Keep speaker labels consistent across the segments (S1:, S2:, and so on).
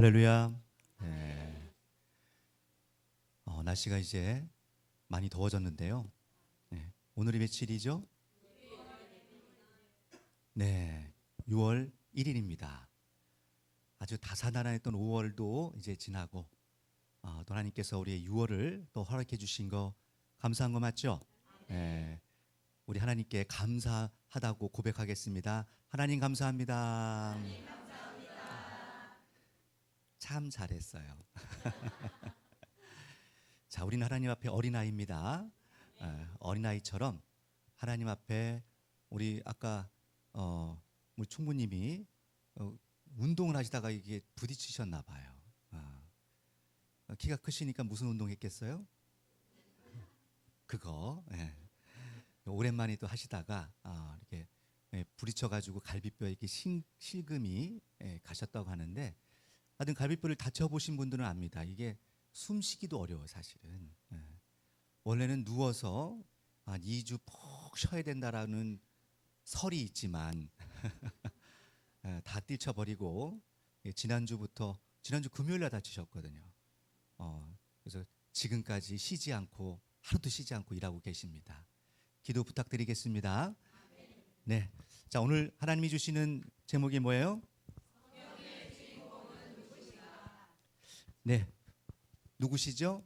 S1: 할렐루야. 네. 날씨가 이제 많이 더워졌는데요. 네. 오늘이 며칠이죠? 네, 6월 1일입니다. 아주 다사다난했던 5월도 이제 지나고 또 하나님께서 우리의 6월을 또 허락해 주신 거 감사한 거 맞죠? 네. 우리 하나님께 감사하다고 고백하겠습니다. 하나님 감사합니다. 참 잘했어요. 자, 우리는 하나님 앞에 어린아이입니다. 어린아이처럼 하나님 앞에 우리 아까 우리 충무님이 운동을 하시다가 이게 부딪히셨나 봐요. 키가 크시니까 무슨 운동했겠어요? 그거. 예. 오랜만에 또 하시다가 이렇게 부딪혀가지고 갈비뼈에 이렇게 실금이 가셨다고 하는데, 하여튼 갈비뼈를 다쳐보신 분들은 압니다. 이게 숨쉬기도 어려워 사실은. 원래는 누워서 한 2주 푹 쉬어야 된다라는 설이 있지만 다 뛰쳐버리고 지난주 금요일 날 다치셨거든요. 그래서 지금까지 쉬지 않고 하루도 쉬지 않고 일하고 계십니다. 기도 부탁드리겠습니다. 네, 자, 오늘 하나님이 주시는 제목이 뭐예요? 네, 누구시죠?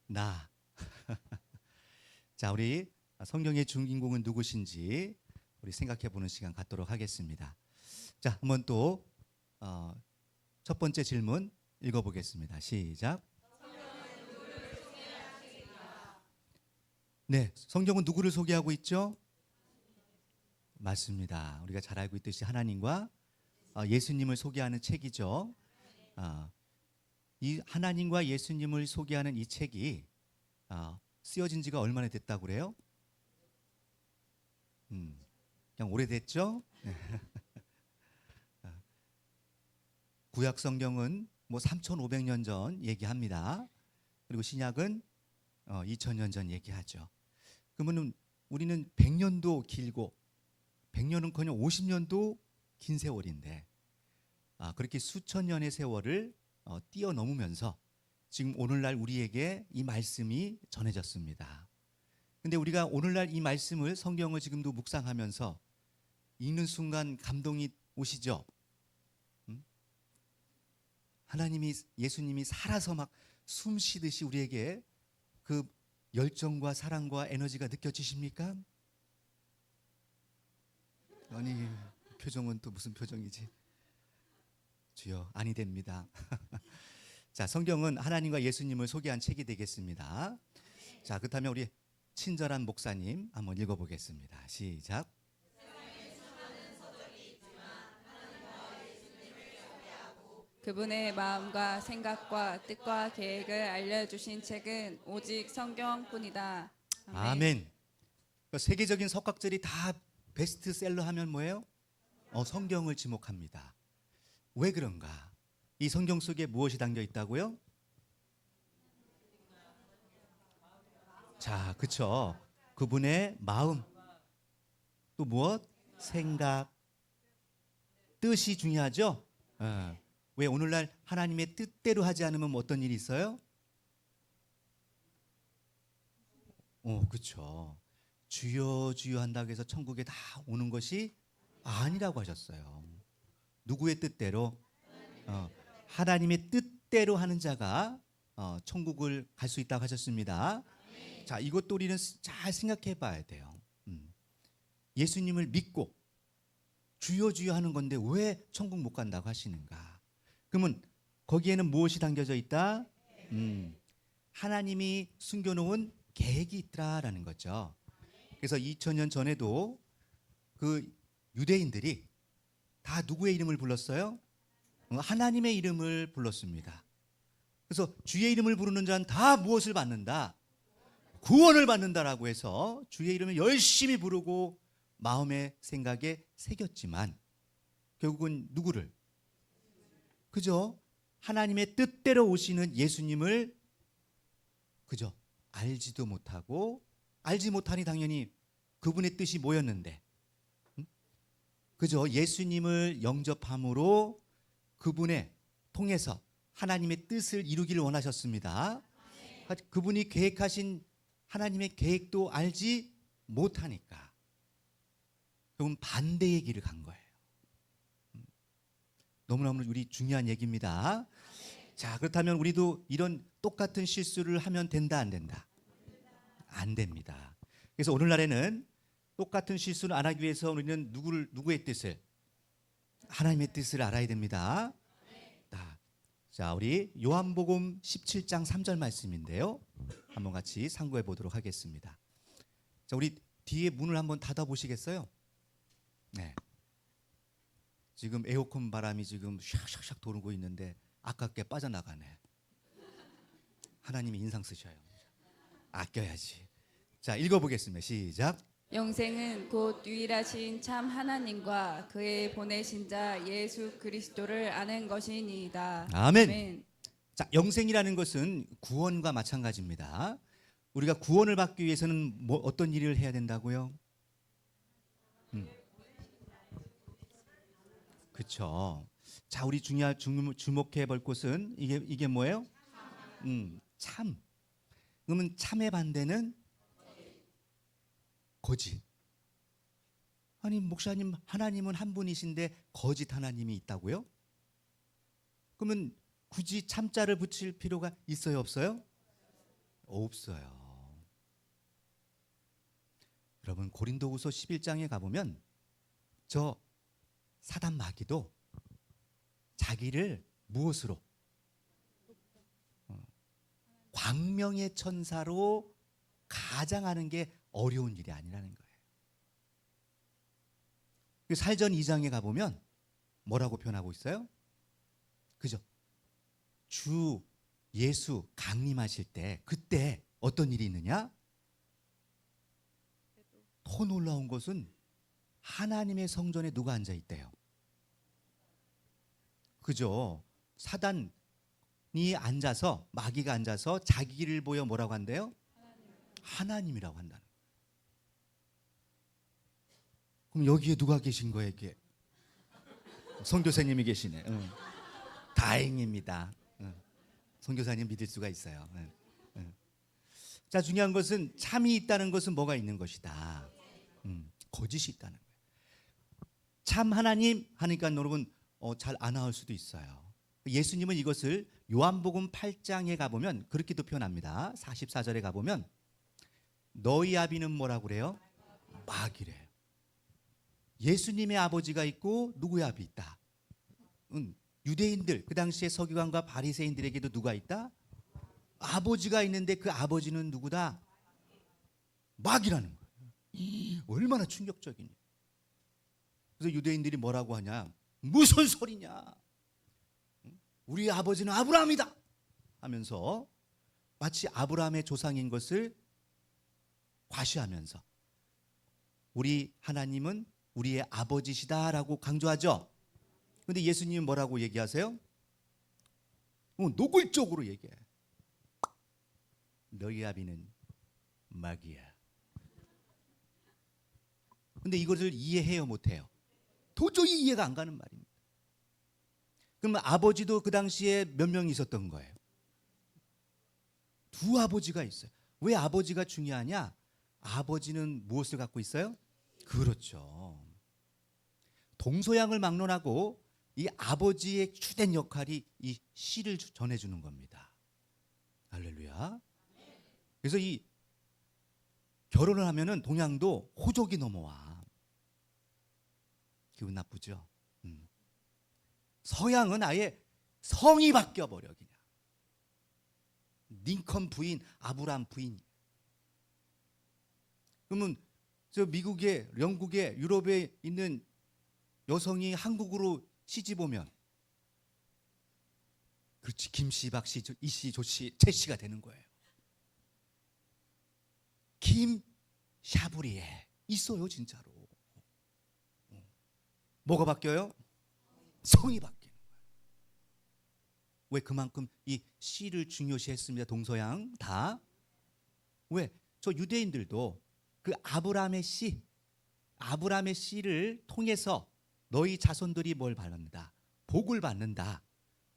S1: 나. 자, 우리 성경의 주인공은 누구신지 우리 생각해 보는 시간 갖도록 하겠습니다. 자, 한번 또 첫 번째 질문 읽어보겠습니다. 시작. 네, 성경은 누구를 소개하고 있죠? 맞습니다. 우리가 잘 알고 있듯이 하나님과 예수님을 소개하는 책이죠. 이 하나님과 예수님을 소개하는 이 책이 쓰여진 지가 얼마나 됐다고 그래요? 그냥 오래됐죠? 구약 성경은 뭐 3,500년 전 얘기합니다. 그리고 신약은 2,000년 전 얘기하죠. 그러면 우리는 100년도 길고 100년은커녕 50년도 긴 세월인데 그렇게 수천 년의 세월을 뛰어넘으면서 지금 오늘날 우리에게 이 말씀이 전해졌습니다. 근데 우리가 오늘날 이 말씀을 성경을 지금도 묵상하면서 읽는 순간 감동이 오시죠? 하나님이 예수님이 살아서 막 숨쉬듯이 우리에게 그 열정과 사랑과 에너지가 느껴지십니까? 아니, 표정은 또 무슨 표정이지? 주여, 아니 됩니다. 자, 성경은 하나님과 예수님을 소개한 책이 되겠습니다. 자, 그렇다면 우리 친절한 목사님 한번 읽어보겠습니다. 시작.
S2: 그분의 마음과 생각과 뜻과 계획을 알려주신 책은 오직 성경뿐이다. 아멘.
S1: 아멘. 그러니까 세계적인 석학들이 다 베스트셀러 하면 뭐예요? 성경을 지목합니다. 왜 그런가? 이 성경 속에 무엇이 담겨 있다고요? 자, 그쵸. 그분의 마음, 또 무엇? 생각, 뜻이 중요하죠? 왜 오늘날 하나님의 뜻대로 하지 않으면 어떤 일이 있어요? 그쵸. 주여 주여 한다고 해서 천국에 다 오는 것이 아니라고 하셨어요. 누구의 뜻대로? 하나님의 뜻대로 하는 자가 천국을 갈 수 있다고 하셨습니다. 자, 이것도 우리는 잘 생각해 봐야 돼요. 예수님을 믿고 주여 주여 하는 건데 왜 천국 못 간다고 하시는가? 그러면 거기에는 무엇이 담겨져 있다? 하나님이 숨겨놓은 계획이 있다라는 거죠. 그래서 2000년 전에도 그 유대인들이 다 누구의 이름을 불렀어요? 하나님의 이름을 불렀습니다. 그래서 주의 이름을 부르는 자는 다 무엇을 받는다? 구원을 받는다라고 해서 주의 이름을 열심히 부르고 마음의 생각에 새겼지만 결국은 누구를? 그죠? 하나님의 뜻대로 오시는 예수님을 그죠? 알지도 못하고, 알지 못하니 당연히 그분의 뜻이 뭐였는데 그죠? 예수님을 영접함으로 그분의 통해서 하나님의 뜻을 이루기를 원하셨습니다. 그분이 계획하신 하나님의 계획도 알지 못하니까 그분 반대의 길을 간 거예요. 너무너무 우리 중요한 얘기입니다. 자, 그렇다면 우리도 이런 똑같은 실수를 하면 된다, 안 된다? 안 됩니다. 그래서 오늘날에는 똑같은 실수를 안 하기 위해서 우리는 누구의 뜻을? 하나님의 뜻을 알아야 됩니다. 자, 우리 요한복음 17장 3절 말씀인데요. 한번 같이 상고해 보도록 하겠습니다. 자, 우리 뒤에 문을 한번 닫아 보시겠어요? 네. 지금 에어컨 바람이 지금 샥샥샥 돌고 있는데 아깝게 빠져나가네. 하나님이 인상 쓰셔요. 아껴야지. 자, 읽어보겠습니다. 시작.
S2: 영생은 곧 유일하신 참 하나님과 그의 보내신 자 예수 그리스도를 아는 것이니이다.
S1: 아멘. 자, 영생이라는 것은 구원과 마찬가지입니다. 우리가 구원을 받기 위해서는 어떤 일을 해야 된다고요? 그렇죠. 자, 우리 주목해 볼 것은 이게 뭐예요? 참. 그러면 참의 반대는 거짓. 아니, 목사님, 하나님은 한 분이신데 거짓 하나님이 있다고요? 그러면 굳이 참자를 붙일 필요가 있어요, 없어요? 없어요. 여러분, 고린도후서 11장에 가보면 저 사단 마귀도 자기를 무엇으로? 광명의 천사로 가장하는 게 어려운 일이 아니라는 거예요. 살전 2장에 가보면 뭐라고 표현하고 있어요? 그죠? 주 예수 강림하실 때 그때 어떤 일이 있느냐? 더 놀라운 것은 하나님의 성전에 누가 앉아 있대요? 그죠? 사단이 앉아서, 마귀가 앉아서 자기를 보여 뭐라고 한대요? 하나님이라고 한다는 거예요. 그럼 여기에 누가 계신 거예요? 이게 선교사님이 계시네. 다행입니다. 선교사님 믿을 수가 있어요. 자, 중요한 것은 참이 있다는 것은 뭐가 있는 것이다? 거짓이 있다는 거예요. 참 하나님 하니까 여러분 잘 안 나올 수도 있어요. 예수님은 이것을 요한복음 8장에 가보면 그렇게도 표현합니다. 44절에 가보면 너희 아비는 뭐라고 그래요? 마귀래요. 예수님의 아버지가 있고 누구의 아비 있다? 유대인들 그 당시에 서기관과 바리새인들에게도 누가 있다? 아버지가 있는데 그 아버지는 누구다? 마귀라는 거예요. 얼마나 충격적이냐. 그래서 유대인들이 뭐라고 하냐? 무슨 소리냐? 우리 아버지는 아브라함이다 하면서 마치 아브라함의 조상인 것을 과시하면서 우리 하나님은 우리의 아버지시다라고 강조하죠. 그런데 예수님은 뭐라고 얘기하세요? 노골적으로 얘기해. 너희 아비는 마귀야. 근데 이것을 이해해요, 못해요? 도저히 이해가 안 가는 말입니다. 그러면 아버지도 그 당시에 몇 명 있었던 거예요? 두 아버지가 있어요. 왜 아버지가 중요하냐? 아버지는 무엇을 갖고 있어요? 그렇죠. 동서양을 막론하고 이 아버지의 주된 역할이 이 씨를 전해주는 겁니다. 할렐루야. 그래서 이 결혼을 하면은 동양도 호족이 넘어와. 기분 나쁘죠? 서양은 아예 성이 바뀌어 버려 그냥. 링컨 부인, 아브라함 부인. 그러면 저 미국에, 영국에, 유럽에 있는 여성이 한국으로 시집 오면, 그렇지, 김씨, 박씨, 이씨, 조씨, 최씨가 되는 거예요. 김 샤브리에 있어요, 진짜로. 뭐가 바뀌어요? 성이 바뀌는 거예요. 왜? 그만큼 이 씨를 중요시했습니다. 동서양 다. 왜? 저 유대인들도 그 아브라함의 씨를 통해서 너희 자손들이 뭘 받는다? 복을 받는다.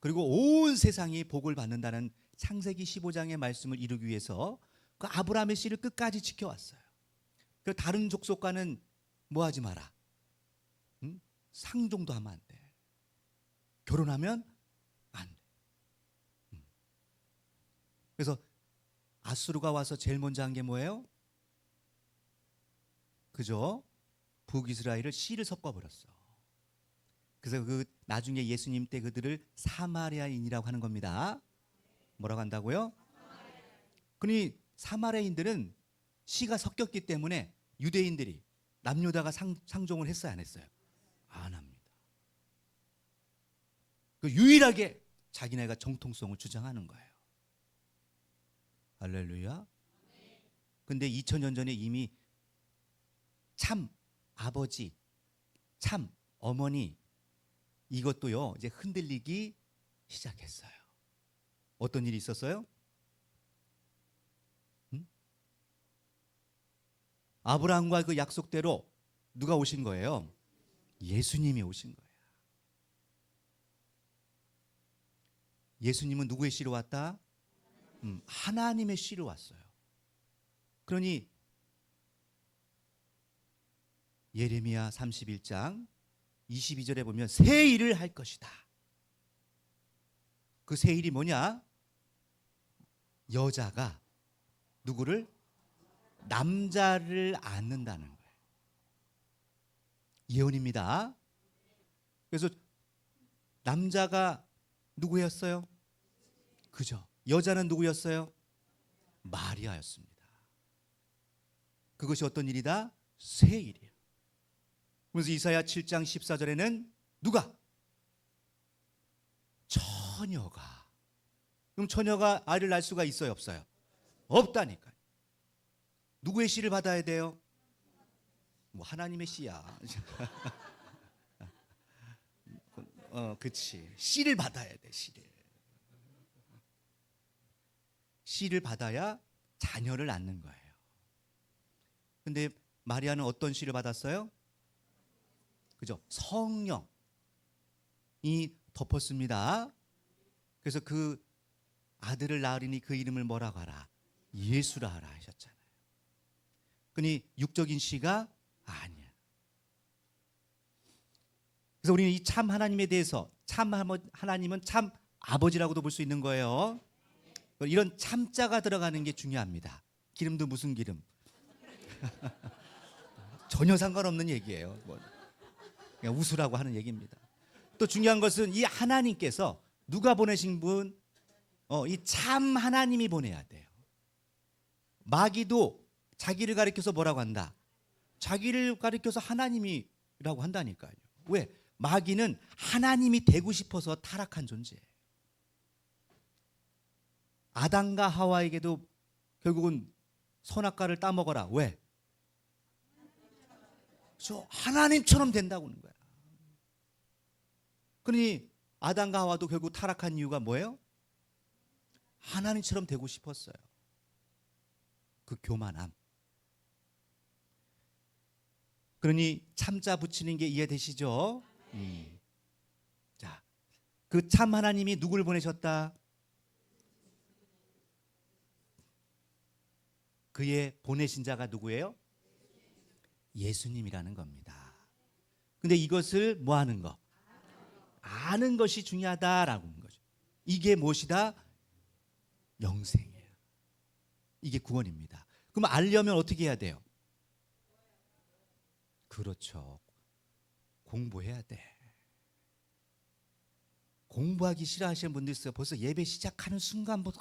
S1: 그리고 온 세상이 복을 받는다는 창세기 15장의 말씀을 이루기 위해서 그 아브라함의 씨를 끝까지 지켜왔어요. 그 다른 족속과는 뭐 하지 마라. 응? 상종도 하면 안 돼. 결혼하면 안 돼. 그래서 아수르가 와서 제일 먼저 한 게 뭐예요? 그죠? 북이스라엘을 씨를 섞어버렸어. 그래서 그 나중에 예수님 때 그들을 사마리아인이라고 하는 겁니다. 뭐라고 한다고요? 그러니 사마리아인들은 씨가 섞였기 때문에 유대인들이 남유다가 상종을 했어요, 안 했어요? 안 합니다. 그 유일하게 자기네가 정통성을 주장하는 거예요. 할렐루야. 근데 2000년 전에 이미 참 아버지, 참 어머니 이것도요 이제 흔들리기 시작했어요. 어떤 일이 있었어요? 아브라함과 그 약속대로 누가 오신 거예요? 예수님이 오신 거예요. 예수님은 누구의 씨로 왔다? 하나님의 씨로 왔어요. 그러니 예레미야 31장 22절에 보면 새 일을 할 것이다. 그 새 일이 뭐냐? 여자가 누구를? 남자를 안는다는 거예요. 예언입니다. 그래서 남자가 누구였어요? 그죠? 여자는 누구였어요? 마리아였습니다. 그것이 어떤 일이다? 새 일이에요. 그래서 이사야 7장 14절에는 누가? 처녀가. 그럼 처녀가 아이를 낳을 수가 있어요, 없어요? 없다니까요. 누구의 씨를 받아야 돼요? 뭐 하나님의 씨야. 그치. 씨를 받아야 돼, 씨를. 씨를 받아야 자녀를 낳는 거예요. 근데 마리아는 어떤 씨를 받았어요? 그죠? 성령이 덮었습니다. 그래서 그 아들을 낳으리니 그 이름을 뭐라고 하라? 예수라 하라 하셨잖아요. 그러니 육적인 씨가 아니야. 그래서 우리는 이 참 하나님에 대해서 참 하나님은 참 아버지라고도 볼 수 있는 거예요. 이런 참자가 들어가는 게 중요합니다. 기름도 무슨 기름? 전혀 상관없는 얘기예요. 그냥 웃으라고 하는 얘기입니다. 또 중요한 것은 이 하나님께서 누가 보내신 분? 이 참 하나님이 보내야 돼요. 마귀도 자기를 가리켜서 뭐라고 한다? 자기를 가리켜서 하나님이라고 한다니까요. 왜? 마귀는 하나님이 되고 싶어서 타락한 존재예요. 아담과 하와에게도 결국은 선악과를 따먹어라. 왜? 저 하나님처럼 된다고 하는 거야. 그러니 아담과 하와도 결국 타락한 이유가 뭐예요? 하나님처럼 되고 싶었어요. 그 교만함. 그러니 참자 붙이는 게 이해되시죠? 자, 그 참 하나님이 누구를 보내셨다? 그의 보내신 자가 누구예요? 예수님이라는 겁니다. 근데 이것을 뭐 하는 거? 아는 것이 중요하다라고 하는 거죠. 이게 무엇이다? 영생이에요. 이게 구원입니다. 그럼 알려면 어떻게 해야 돼요? 그렇죠. 공부해야 돼. 공부하기 싫어하시는 분들 있어요. 벌써 예배 시작하는 순간부터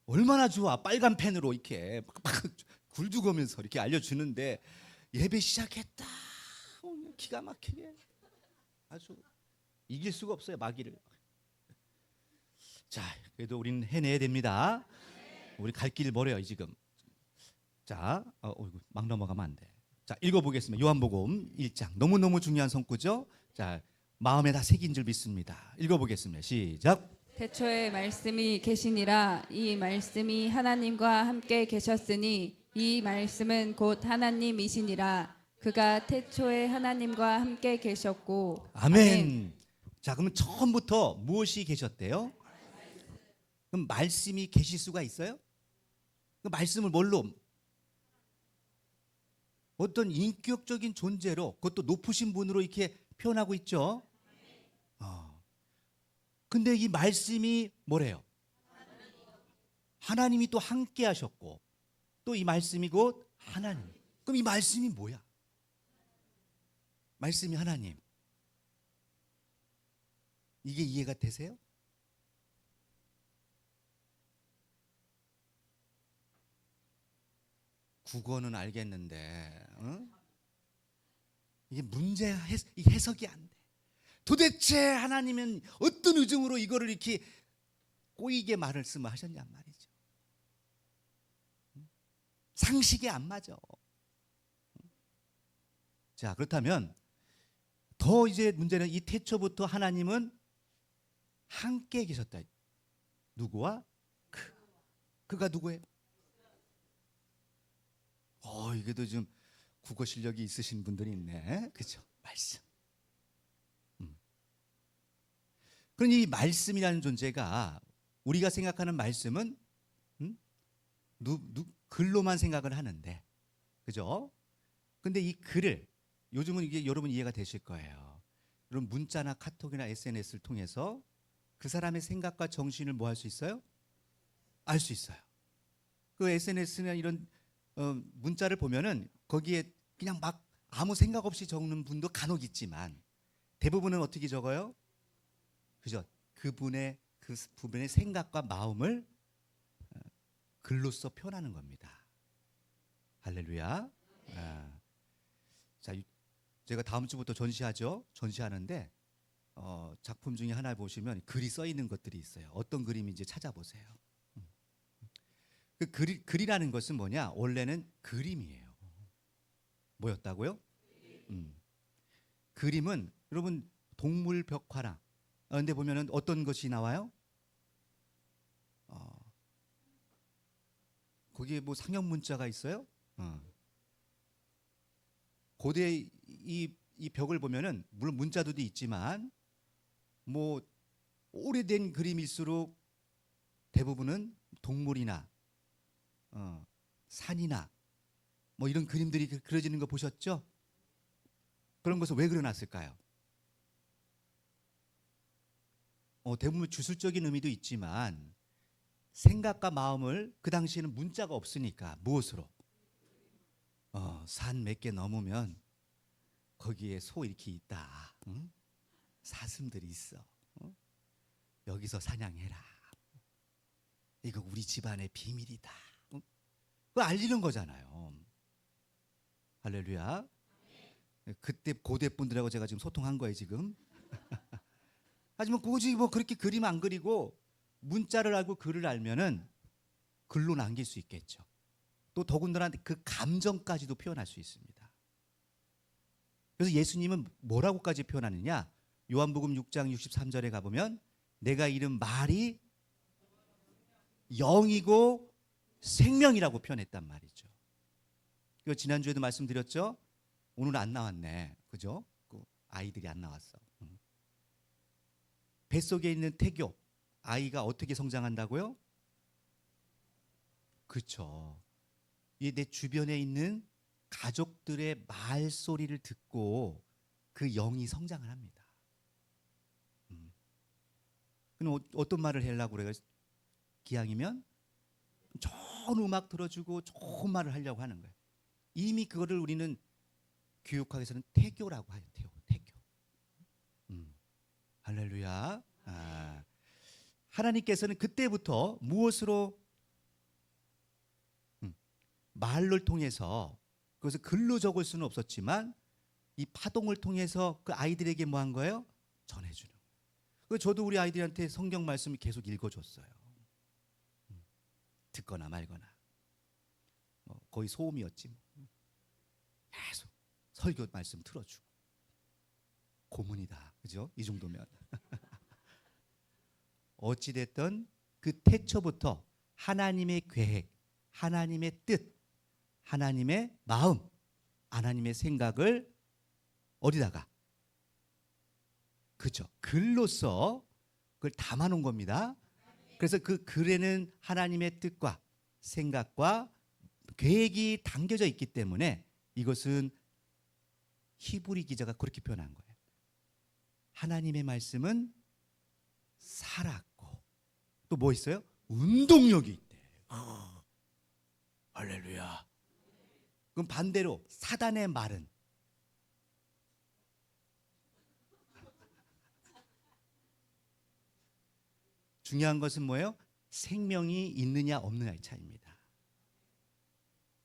S1: 얼마나 좋아. 빨간 펜으로 이렇게 막 굴죽으면서 이렇게 알려주는데 예배 시작했다. 기가 막히게 아주 이길 수가 없어요, 마귀를. 자, 그래도 우리는 해내야 됩니다. 우리 갈 길 멀어요 지금. 자, 막 넘어가면 안 돼. 자, 읽어보겠습니다. 요한복음 1장. 너무너무 중요한 성구죠. 자, 마음에 다 새긴 줄 믿습니다. 읽어보겠습니다. 시작.
S2: 태초에 말씀이 계시니라. 이 말씀이 하나님과 함께 계셨으니 이 말씀은 곧 하나님이시니라. 그가 태초에 하나님과 함께 계셨고.
S1: 아멘. 자, 그러면 처음부터 무엇이 계셨대요? 그럼 말씀이 계실 수가 있어요? 그 말씀을 뭘로? 어떤 인격적인 존재로, 그것도 높으신 분으로 이렇게 표현하고 있죠. 근데 이 말씀이 뭐래요? 하나님이 또 함께 하셨고, 또 이 말씀이 곧 하나님. 그럼 이 말씀이 뭐야? 말씀이 하나님. 이게 이해가 되세요? 국어는 알겠는데, 이게 이 해석이 안 돼. 도대체 하나님은 어떤 의중으로 이거를 이렇게 꼬이게 말씀을 하셨냔 말이죠. 상식이 안 맞아. 자, 그렇다면 더 이제 문제는 이 태초부터 하나님은 함께 계셨다. 누구와? 그가 누구예요? 이게도 좀 국어 실력이 있으신 분들이 있네. 그죠? 말씀. 그러니 이 말씀이라는 존재가 우리가 생각하는 말씀은 글로만 생각을 하는데, 그죠? 근데 이 글을 요즘은 이게 여러분 이해가 되실 거예요. 여러분 문자나 카톡이나 SNS를 통해서 그 사람의 생각과 정신을 뭐 할 수 있어요? 알 수 있어요. 그 SNS나 이런 문자를 보면은 거기에 그냥 막 아무 생각 없이 적는 분도 간혹 있지만 대부분은 어떻게 적어요? 그죠? 그분의 그 부분의 생각과 마음을 글로써 표현하는 겁니다. 할렐루야. 자, 제가 다음 주부터 전시하죠. 전시하는데 작품 중에 하나 보시면 글이 써 있는 것들이 있어요. 어떤 그림인지 찾아보세요. 그 글이라는 것은 뭐냐? 원래는 그림이에요. 뭐였다고요? 그림은 여러분 동물 벽화나 근데 보면은 어떤 것이 나와요? 거기에 뭐 상형 문자가 있어요? 고대 이 벽을 보면은 물론 문자도 있지만 뭐 오래된 그림일수록 대부분은 동물이나 산이나 뭐 이런 그림들이 그려지는 거 보셨죠? 그런 것을 왜 그려놨을까요? 대부분 주술적인 의미도 있지만 생각과 마음을 그 당시에는 문자가 없으니까 무엇으로? 산 몇 개 넘으면 거기에 소 이렇게 있다. 응? 사슴들이 있어. 여기서 사냥해라. 이거 우리 집안의 비밀이다. 응? 그걸 알리는 거잖아요. 할렐루야. 그때 고대 분들하고 제가 지금 소통한 거예요 지금. 하지만 굳이 뭐 그렇게 그림 안 그리고 문자를 알고 글을 알면은 글로 남길 수 있겠죠. 또 더군다나 그 감정까지도 표현할 수 있습니다. 그래서 예수님은 뭐라고까지 표현하느냐? 요한복음 6장 63절에 가보면 내가 이른 말이 영이고 생명이라고 표현했단 말이죠. 그 지난주에도 말씀드렸죠. 오늘 안 나왔네, 그죠? 그 아이들이 안 나왔어. 뱃속에 있는 태교 아이가 어떻게 성장한다고요? 그렇죠. 이 내 주변에 있는 가족들의 말소리를 듣고 그 영이 성장을 합니다. 그럼 어떤 말을 하려고 그래요? 기왕이면 좋은 음악 들어주고 좋은 말을 하려고 하는 거예요. 이미 그거를 우리는 교육학에서는 태교라고 해요. 태교. 할렐루야. 하나님께서는 그때부터 무엇으로 말을 통해서 그것을 글로 적을 수는 없었지만 이 파동을 통해서 그 아이들에게 뭐 한 거예요? 전해주는 거예요. 그래서 저도 우리 아이들한테 성경 말씀을 계속 읽어줬어요. 듣거나 말거나 거의 소음이었지 뭐. 계속 설교 말씀 틀어주고 고문이다, 그죠? 이 정도면 어찌됐든 그 태초부터 하나님의 계획, 하나님의 뜻, 하나님의 마음, 하나님의 생각을 어디다가? 그죠. 글로써 그걸 담아놓은 겁니다. 그래서 그 글에는 하나님의 뜻과 생각과 계획이 담겨져 있기 때문에 이것은 히브리 기자가 그렇게 표현한 거예요. 하나님의 말씀은 살았고 또 뭐 있어요? 운동력이 있대. 할렐루야. 그럼 반대로 사단의 말은 중요한 것은 뭐예요? 생명이 있느냐 없느냐의 차이입니다.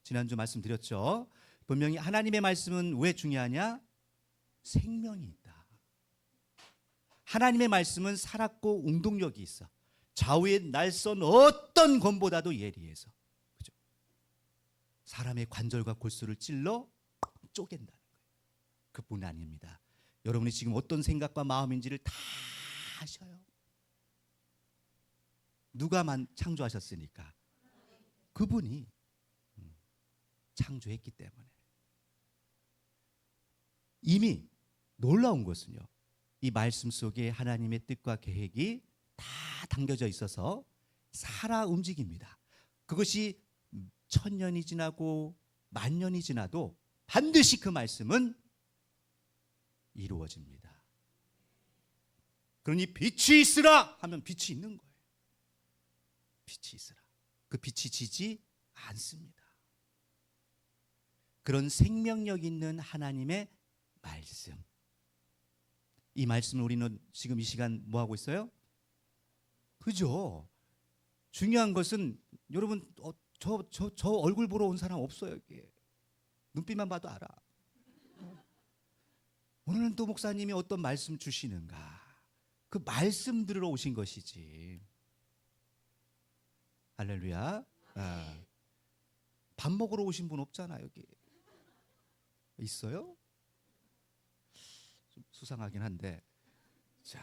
S1: 지난주 말씀드렸죠. 분명히 하나님의 말씀은 왜 중요하냐? 생명이 있다. 하나님의 말씀은 살았고 운동력이 있어. 좌우의 날선 어떤 검보다도 예리해서, 그죠? 사람의 관절과 골수를 찔러 쪼갠다는 거예요. 그뿐 아닙니다. 여러분이 지금 어떤 생각과 마음인지를 다 아셔요. 누가 창조하셨으니까? 그분이 창조했기 때문에. 이미 놀라운 것은요, 이 말씀 속에 하나님의 뜻과 계획이 다 담겨져 있어서 살아 움직입니다. 그것이 1000년이 지나고 10,000년이 지나도 반드시 그 말씀은 이루어집니다. 그러니 빛이 있으라 하면 빛이 있는 거예요. 빛이 있으라. 그 빛이 지지 않습니다. 그런 생명력 있는 하나님의 말씀. 이 말씀을 우리는 지금 이 시간 뭐 하고 있어요? 그죠? 중요한 것은 여러분 저 얼굴 보러 온 사람 없어요. 여기. 눈빛만 봐도 알아. 오늘은 또 목사님이 어떤 말씀 주시는가? 그 말씀 들으러 오신 것이지. 할렐루야. 아. 밥 먹으러 오신 분 없잖아 여기. 있어요? 좀 수상하긴 한데. 자,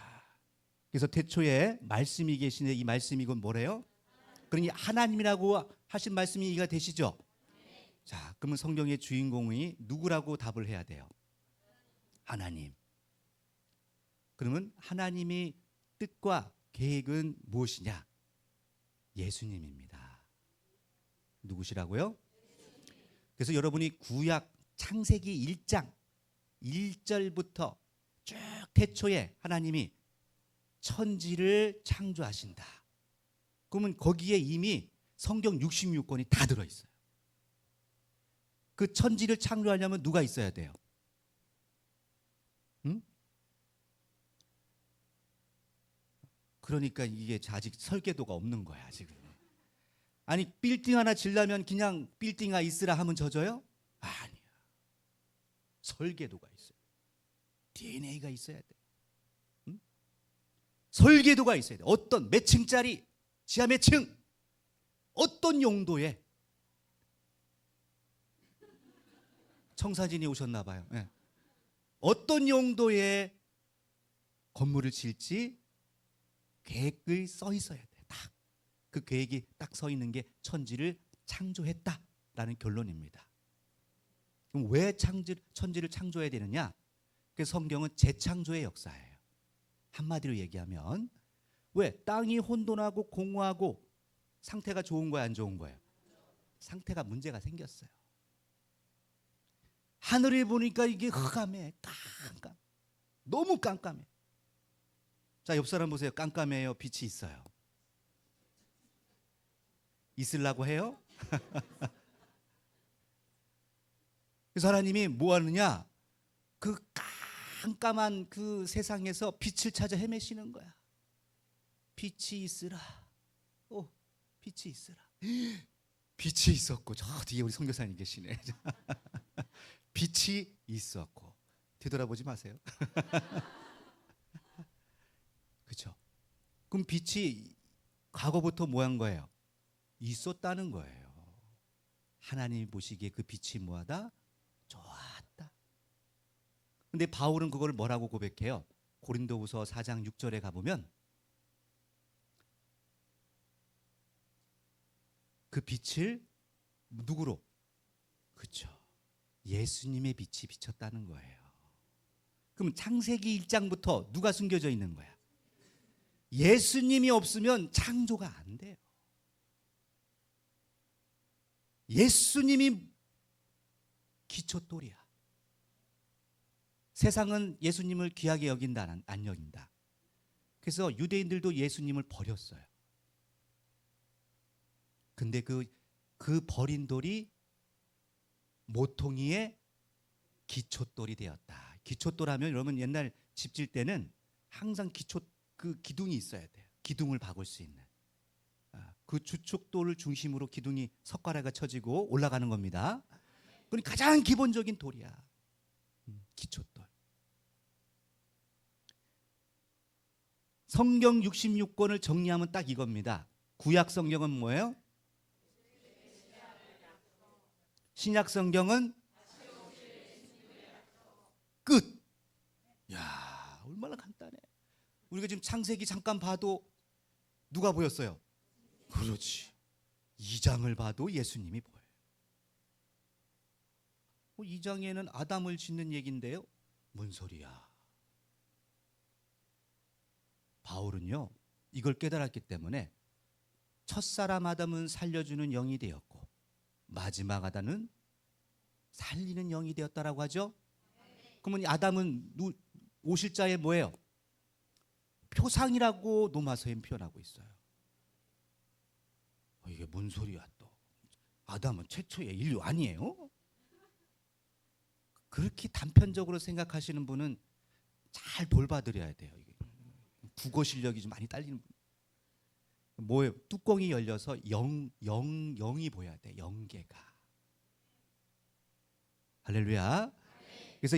S1: 그래서 태초에 말씀이 계시네. 이 말씀이 이건 뭐래요? 그러니 하나님이라고 하신 말씀이 이해가 되시죠? 자, 그러면 성경의 주인공이 누구라고 답을 해야 돼요? 하나님. 그러면 하나님의 뜻과 계획은 무엇이냐? 예수님입니다. 누구시라고요? 그래서 여러분이 구약 창세기 1장 1절부터 쭉 태초에 하나님이 천지를 창조하신다. 그러면 거기에 이미 성경 66권이 다 들어있어요. 그 천지를 창조하려면 누가 있어야 돼요? 응? 그러니까 이게 아직 설계도가 없는 거야 지금. 아니 빌딩 하나 지려면 그냥 빌딩아 있으라 하면 젖어요? 아니야. 설계도가 있어요. DNA가 있어야 돼. 응? 설계도가 있어야 돼. 어떤 몇 층짜리, 지하 몇 층, 어떤 용도에. 청사진이 오셨나 봐요. 네. 어떤 용도의 건물을 지을지 계획이 써 있어야 돼. 딱 그 계획이 딱 서 있는 게 천지를 창조했다라는 결론입니다. 그럼 왜 천지를 창조해야 되느냐? 그 성경은 재창조의 역사예요. 한마디로 얘기하면 왜 땅이 혼돈하고 공허하고 상태가 좋은 거야, 안 좋은 거예요? 상태가 문제가 생겼어요. 하늘을 보니까 이게 흑암해, 깜깜. 너무 깜깜해. 자, 옆 사람 보세요. 깜깜해요, 빛이 있어요. 있으려고 해요? 그래서 하나님이 뭐 하느냐? 그 깜깜한 그 세상에서 빛을 찾아 헤매시는 거야. 빛이 있으라. 빛이 있으라. 빛이 있었고, 저 뒤에 우리 선교사님 계시네. 빛이 있었고. 되돌아보지 마세요. 그렇죠? 그럼 빛이 과거부터 뭐 한 거예요? 있었다는 거예요. 하나님이 보시기에 그 빛이 뭐하다? 좋았다. 근데 바울은 그걸 뭐라고 고백해요? 고린도후서 4장 6절에 가보면 그 빛을 누구로? 그렇죠. 예수님의 빛이 비쳤다는 거예요. 그럼 창세기 1장부터 누가 숨겨져 있는 거야? 예수님이 없으면 창조가 안 돼요. 예수님이 기초돌이야. 세상은 예수님을 귀하게 여긴다, 안 여긴다. 그래서 유대인들도 예수님을 버렸어요. 근데 그 버린 돌이 모퉁이의 기초돌이 되었다. 기초돌하면 여러분 옛날 집 질 때는 항상 그 기둥이 있어야 돼요. 기둥을 박을 수 있는. 그 주축돌을 중심으로 기둥이 석가래가 쳐지고 올라가는 겁니다. 그건 가장 기본적인 돌이야. 기초돌. 성경 66권을 정리하면 딱 이겁니다. 구약 성경은 뭐예요? 신약 성경은 끝. 야, 얼마나 간단해. 우리가 지금 창세기 잠깐 봐도 누가 보였어요? 그렇지. 2장을 봐도 예수님이 보여요. 2장에는 아담을 짓는 얘기인데요. 뭔 소리야? 바울은요, 이걸 깨달았기 때문에 첫사람 아담은 살려주는 영이 되었고 마지막 아담은 살리는 영이 되었다라고 하죠. 그러면 아담은 오실자에 뭐예요? 표상이라고 노마서엔 표현하고 있어요. 이게 뭔 소리야 또? 아담은 최초의 인류 아니에요? 그렇게 단편적으로 생각하시는 분은 잘 돌봐드려야 돼요. 국어 실력이 좀 많이 딸리는 분. 뭐예요? 뚜껑이 열려서 영이 보여야 돼. 영계가. 할렐루야. 그래서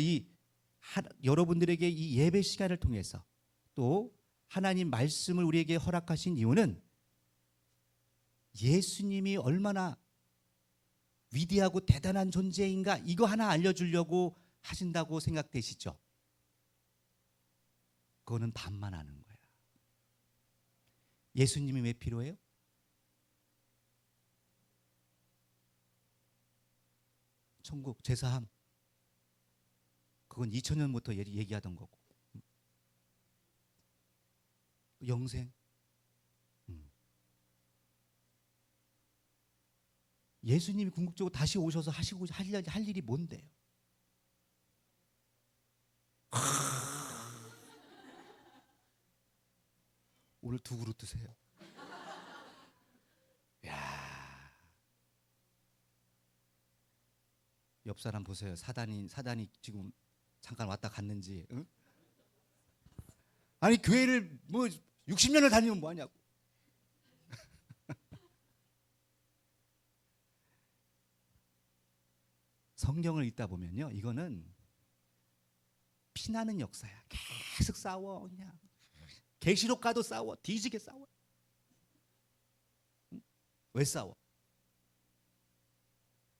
S1: 여러분들에게 이 예배 시간을 통해서 또 하나님 말씀을 우리에게 허락하신 이유는 예수님이 얼마나 위대하고 대단한 존재인가 이거 하나 알려주려고 하신다고 생각되시죠? 그거는 반만하는 거야. 예수님이 왜 필요해요? 천국 제사함 그건 2000년부터 얘기하던 거고 영생 예수님이 궁극적으로 다시 오셔서 하시고 할 일이 뭔데요? 오늘 두 그릇 드세요. 야, 옆 사람 보세요. 사단이 지금 잠깐 왔다 갔는지. 응? 아니 교회를 뭐 60년을 다니면 뭐 하냐고. 성경을 읽다 보면요, 이거는 피나는 역사야. 계속 싸워 그냥. 계시록 가도 싸워. 뒤지게 싸워. 왜 싸워?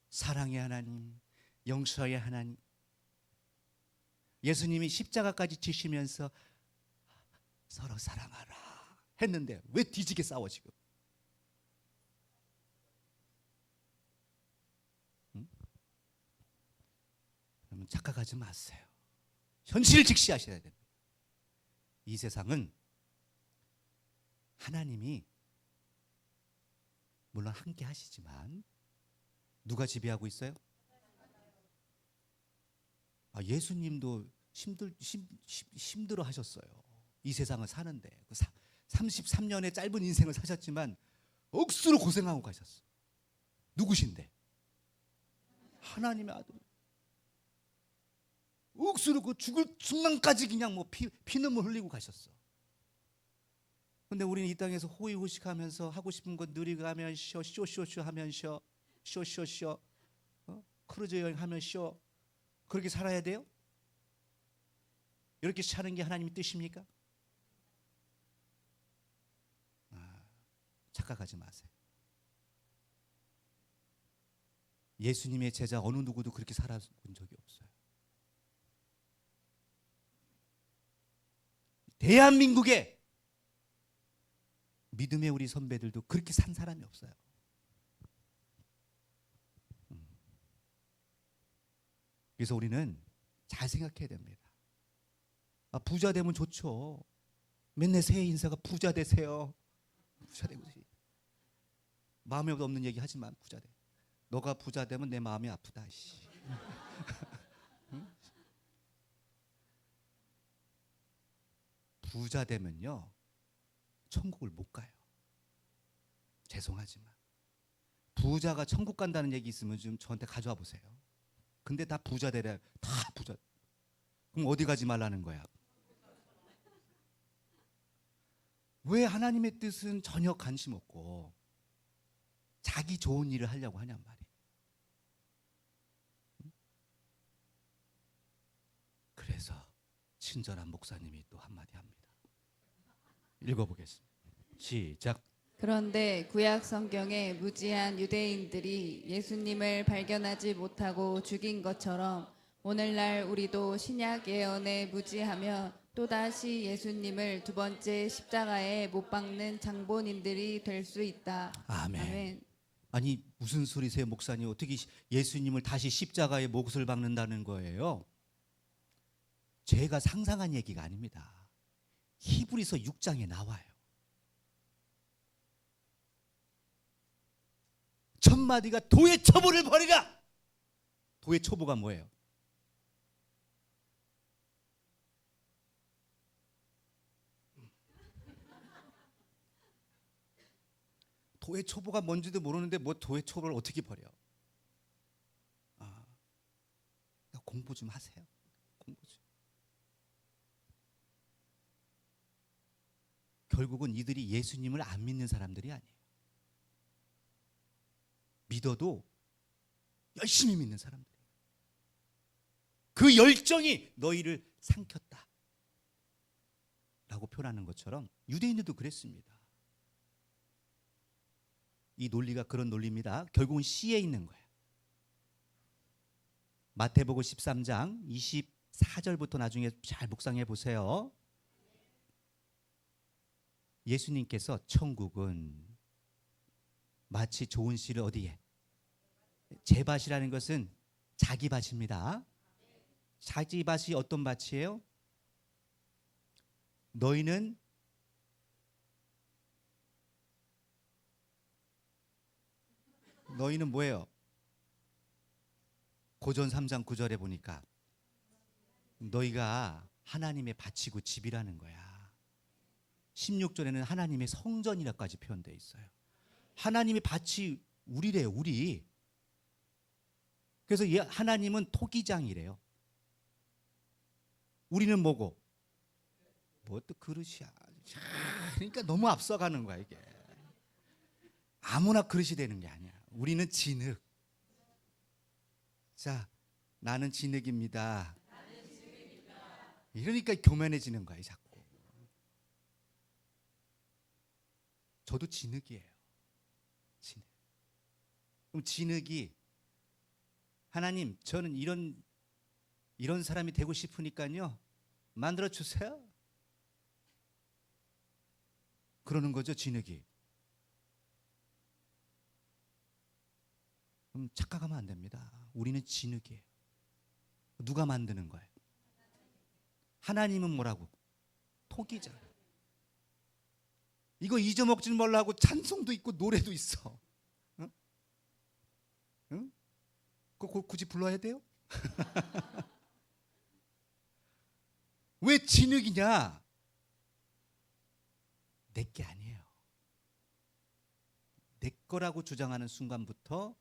S1: 사랑의 하나님, 용서의 하나님. 예수님이 십자가까지 지시면서 서로 사랑하라 했는데 왜 뒤지게 싸워 지금? 여러분 착각하지 마세요. 현실을 직시하셔야 됩니다. 이 세상은 하나님이 물론 함께 하시지만 누가 지배하고 있어요? 예수님도 힘들어 하셨어요. 이 세상을 사는데 33년의 짧은 인생을 사셨지만 억수로 고생하고 가셨어. 누구신데? 하나님의 아들. 억수로 그 죽을 순간까지 그냥 뭐 피눈물 흘리고 가셨어. 근데 우리는 이 땅에서 호의호식하면서 하고 싶은 거 누리고 하면 쉬어, 쇼쇼쇼 하면 쉬어, 쇼쇼쇼, 크루즈 여행 하면 쉬어. 그렇게 살아야 돼요? 이렇게 사는 게 하나님의 뜻입니까? 착각하지 마세요. 예수님의 제자 어느 누구도 그렇게 살아본 적이 없어요. 대한민국에 믿음의 우리 선배들도 그렇게 산 사람이 없어요. 그래서 우리는 잘 생각해야 됩니다. 부자 되면 좋죠. 맨날 새해 인사가 부자 되세요. 부자 되고 마음에 없는 얘기 하지만 부자 돼. 너가 부자 되면 내 마음이 아프다. 응? 부자 되면요 천국을 못 가요. 죄송하지만 부자가 천국 간다는 얘기 있으면 좀 저한테 가져와 보세요. 근데 다 부자 되래. 다 부자. 그럼 어디 가지 말라는 거야? 왜 하나님의 뜻은 전혀 관심 없고 자기 좋은 일을 하려고 하냔 말이에요. 그래서 친절한 목사님이 또 한마디 합니다. 읽어보겠습니다. 시작.
S2: 그런데 구약 성경에 무지한 유대인들이 예수님을 발견하지 못하고 죽인 것처럼 오늘날 우리도 신약 예언에 무지하며 또다시 예수님을 두 번째 십자가에 못 박는 장본인들이 될 수 있다.
S1: 아멘.
S2: 아멘.
S1: 아니 무슨 소리세요, 목사님? 어떻게 예수님을 다시 십자가에 못을 박는다는 거예요? 제가 상상한 얘기가 아닙니다. 히브리서 6장에 나와요. 첫 마디가 도의 첩보를 버리라. 도의 첩보가 뭐예요? 도의 첩보가 뭔지도 모르는데 뭐 도의 첩보를 어떻게 버려? 공부 좀 하세요. 공부 좀. 결국은 이들이 예수님을 안 믿는 사람들이 아니에요. 믿어도 열심히 믿는 사람들이에요. 그 열정이 너희를 삼켰다 라고 표현하는 것처럼 유대인들도 그랬습니다. 이 논리가 그런 논리입니다. 결국은 C에 있는 거예요. 마태복음 13장 24절부터 나중에 잘 묵상해 보세요. 예수님께서 천국은 마치 좋은 씨를 어디에? 제 밭이라는 것은 자기 밭입니다. 자기 밭이 어떤 밭이에요? 너희는 뭐예요? 고전 3장 9절에 보니까 너희가 하나님의 밭이고 집이라는 거야. 16절에는 하나님의 성전이라까지 표현되어 있어요. 하나님의 밭이 우리래요, 우리. 그래서 하나님은 토기장이래요. 우리는 뭐고? 뭐 또 그릇이야. 그러니까 너무 앞서가는 거야, 이게. 아무나 그릇이 되는 게 아니야. 우리는 진흙. 자, 나는 진흙입니다. 이러니까 교만해지는 거야, 자꾸. 저도 진흙이에요. 진흙. 그럼 진흙이 하나님, 저는 이런 사람이 되고 싶으니까요, 만들어 주세요. 그러는 거죠, 진흙이. 그럼 착각하면 안 됩니다. 우리는 진흙이에요. 누가 만드는 거예요? 하나님은 뭐라고? 토기잖아요. 이거 잊어먹지 말라고 찬송도 있고 노래도 있어. 응? 응? 그거 굳이 불러야 돼요? 왜 진흙이냐? 내게 아니에요. 내 거라고 주장하는 순간부터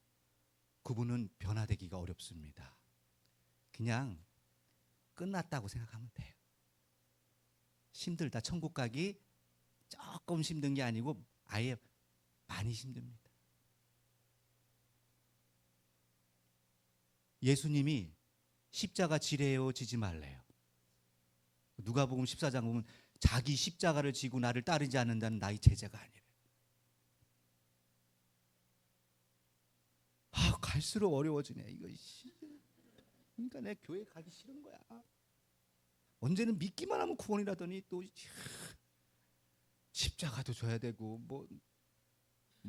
S1: 그분은 변화되기가 어렵습니다. 그냥 끝났다고 생각하면 돼요. 힘들다. 천국 가기 조금 힘든 게 아니고 아예 많이 힘듭니다. 예수님이 십자가 지래요, 지지 말래요? 누가복음 14장 보면 자기 십자가를 지고 나를 따르지 않는다는 나의 제자가 아니래. 갈수록 어려워지네. 이거. 그러니까 내 교회 가기 싫은 거야. 언제는 믿기만 하면 구원이라더니 또 십자가도 줘야 되고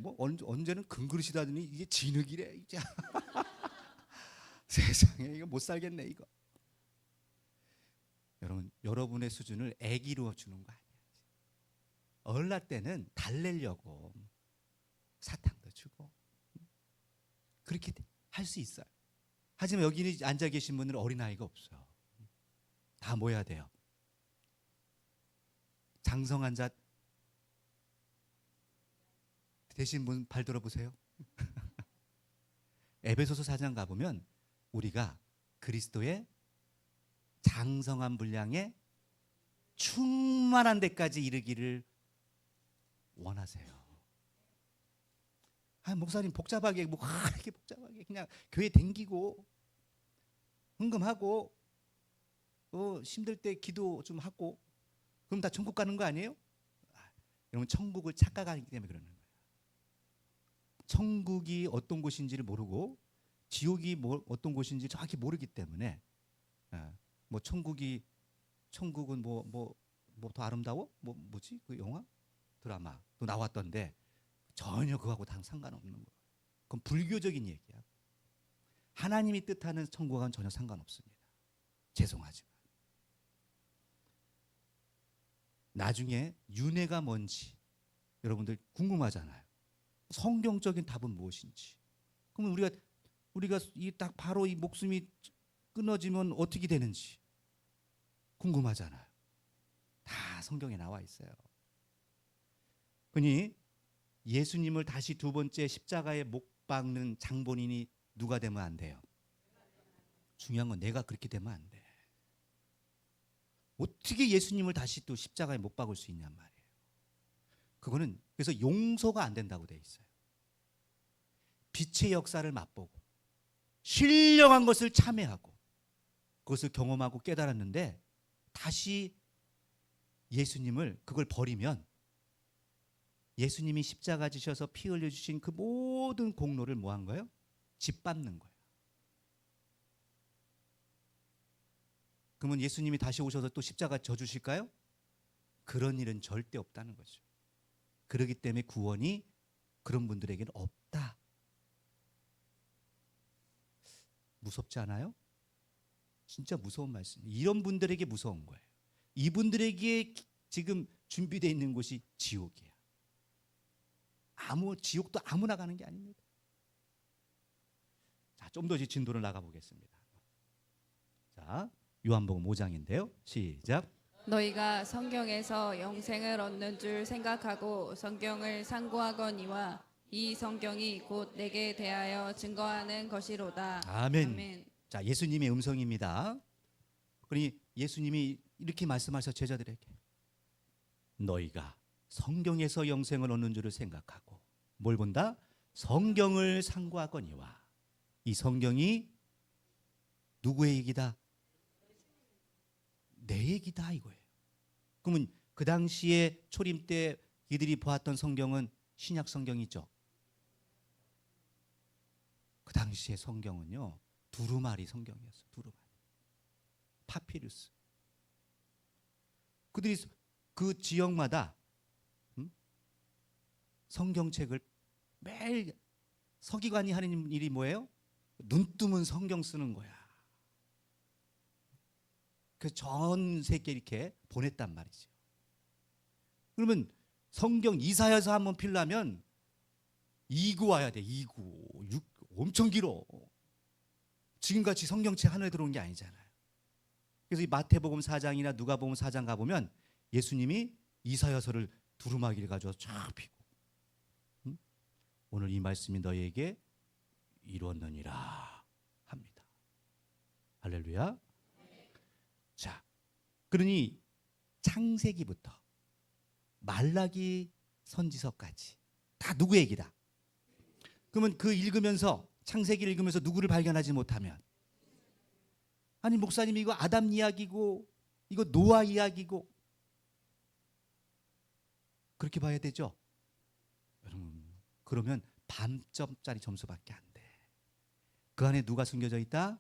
S1: 언제는 금그릇이라더니 이게 진흙이래. 이제 세상에 이거 못 살겠네 이거. 여러분, 여러분의 수준을 애기로 주는 거 아니에요. 어른날 때는 달래려고 사탕도 주고 그렇게 할 수 있어요. 하지만 여기 앉아 계신 분들은 어린아이가 없어요. 다 모여야 돼요. 장성한 자 되신 분 발 들어보세요. 에베소서 4장 가보면 우리가 그리스도의 장성한 분량에 충만한 데까지 이르기를 원하세요. 목사님 복잡하게 뭐 이렇게 복잡하게 그냥 교회 댕기고 헌금하고 힘들 때 기도 좀 하고 그럼 다 천국 가는 거 아니에요? 여러분, 천국을 착각하기 때문에 그러는 거예요. 천국이 어떤 곳인지를 모르고 지옥이 어떤 곳인지 정확히 모르기 때문에 뭐 천국은 뭐 더 아름다워? 뭐지? 그 영화? 드라마 또 나왔던데 전혀 그거하고 다 상관없는 거예요. 그건 불교적인 얘기야. 하나님이 뜻하는 천국과는 전혀 상관없습니다. 죄송하지만. 나중에 윤회가 뭔지 여러분들 궁금하잖아요. 성경적인 답은 무엇인지. 그러면 우리가 이 딱 바로 이 목숨이 끊어지면 어떻게 되는지 궁금하잖아요. 다 성경에 나와 있어요. 그러니 예수님을 다시 두 번째 십자가에 못 박는 장본인이 누가 되면 안 돼요? 중요한 건 내가 그렇게 되면 안 돼. 어떻게 예수님을 다시 또 십자가에 못 박을 수 있냔 말이에요. 그거는 그래서 용서가 안 된다고 돼 있어요. 빛의 역사를 맛보고 신령한 것을 참회하고 그것을 경험하고 깨달았는데 다시 예수님을 그걸 버리면 예수님이 십자가 지셔서 피 흘려주신 그 모든 공로를 뭐 한 거예요? 짓밟는 거예요. 그러면 예수님이 다시 오셔서 또 십자가 져주실까요? 그런 일은 절대 없다는 거죠. 그렇기 때문에 구원이 그런 분들에게는 없다. 무섭지 않아요? 진짜 무서운 말씀이에요. 이런 분들에게 무서운 거예요. 이분들에게 지금 준비되어 있는 곳이 지옥이에요. 지옥도 아무나 가는 게 아닙니다. 자, 좀 더 진도를 나가 보겠습니다. 자, 요한복음 5장인데요. 시작.
S2: 너희가 성경에서 영생을 얻는 줄 생각하고 성경을 상고하거니와 이 성경이 곧 내게 대하여 증거하는 것이로다.
S1: 아멘.
S2: 아멘.
S1: 자, 예수님의 음성입니다. 그러니 예수님이 이렇게 말씀하셔 제자들에게 너희가 성경에서 영생을 얻는 줄을 생각하고 뭘 본다? 성경을 상고하거니와 이 성경이 누구의 얘기다? 내 얘기다 이거예요. 그러면 그 당시에 초림 때 이들이 보았던 성경은 신약 성경이죠. 그 당시의 성경은요 두루마리 성경이었어요. 두루마리, 파피루스. 그들이 그 지역마다 성경책을 매일 서기관이 하는 일이 뭐예요? 눈 뜨면 성경 쓰는 거야. 그 전 세계 이렇게 보냈단 말이죠. 그러면 성경 이사야서 한번 필라면 2구 와야 돼. 2구. 엄청 길어. 지금같이 성경책 하나에 들어온 게 아니잖아요. 그래서 이 마태복음 4장이나 누가복음 4장 가보면 예수님이 이사야서를 두루마기를 가져와서 쫙 피고 오늘 이 말씀이 너희에게 이루었느니라 합니다. 할렐루야. 자, 그러니 창세기부터 말라기 선지서까지 다 누구 얘기다? 그러면 그 읽으면서 창세기를 읽으면서 누구를 발견하지 못하면 아니 목사님 이거 아담 이야기고 이거 노아 이야기고 그렇게 봐야 되죠? 여러분 그러면 반점짜리 점수밖에 안 돼. 그 안에 누가 숨겨져 있다?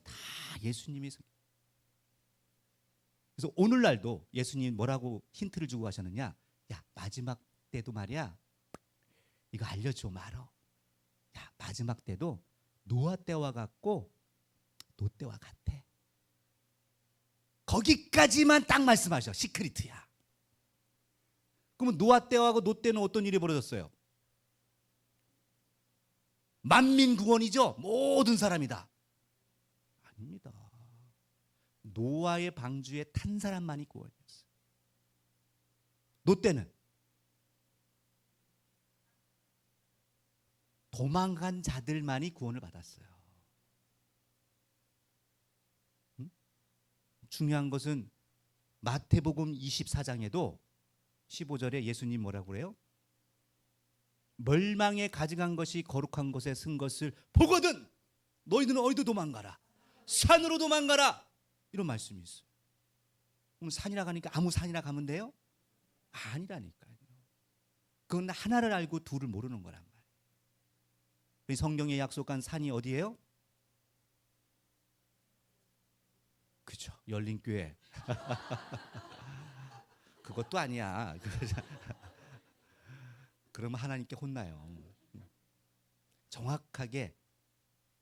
S1: 다 예수님이 숨겨. 그래서 오늘날도 예수님이 뭐라고 힌트를 주고 가셨느냐? 야 마지막 때도 말이야 이거 알려줘 말어. 야 마지막 때도 노아 때와 같고 롯데와 같아. 거기까지만 딱 말씀하셔. 시크릿이야. 그러면 노아 때하고 롯 때는 어떤 일이 벌어졌어요? 만민 구원이죠. 모든 사람이다. 아닙니다. 노아의 방주에 탄 사람만이 구원이었어요. 롯 때는 도망간 자들만이 구원을 받았어요. 중요한 것은 마태복음 24장에도 15절에 예수님 뭐라고 그래요? 멸망에 가져간 것이 거룩한 곳에 쓴 것을 보거든 너희들은 어디로 도망가라. 산으로 도망가라. 이런 말씀이 있어요. 그럼 산이라 가니까 아무 산이나 가면 돼요? 아니라니까요. 그건 하나를 알고 둘을 모르는 거란 말이에요. 이 성경에 약속한 산이 어디예요? 그죠. 열린교회. 그것도 아니야. 그러면 하나님께 혼나요. 정확하게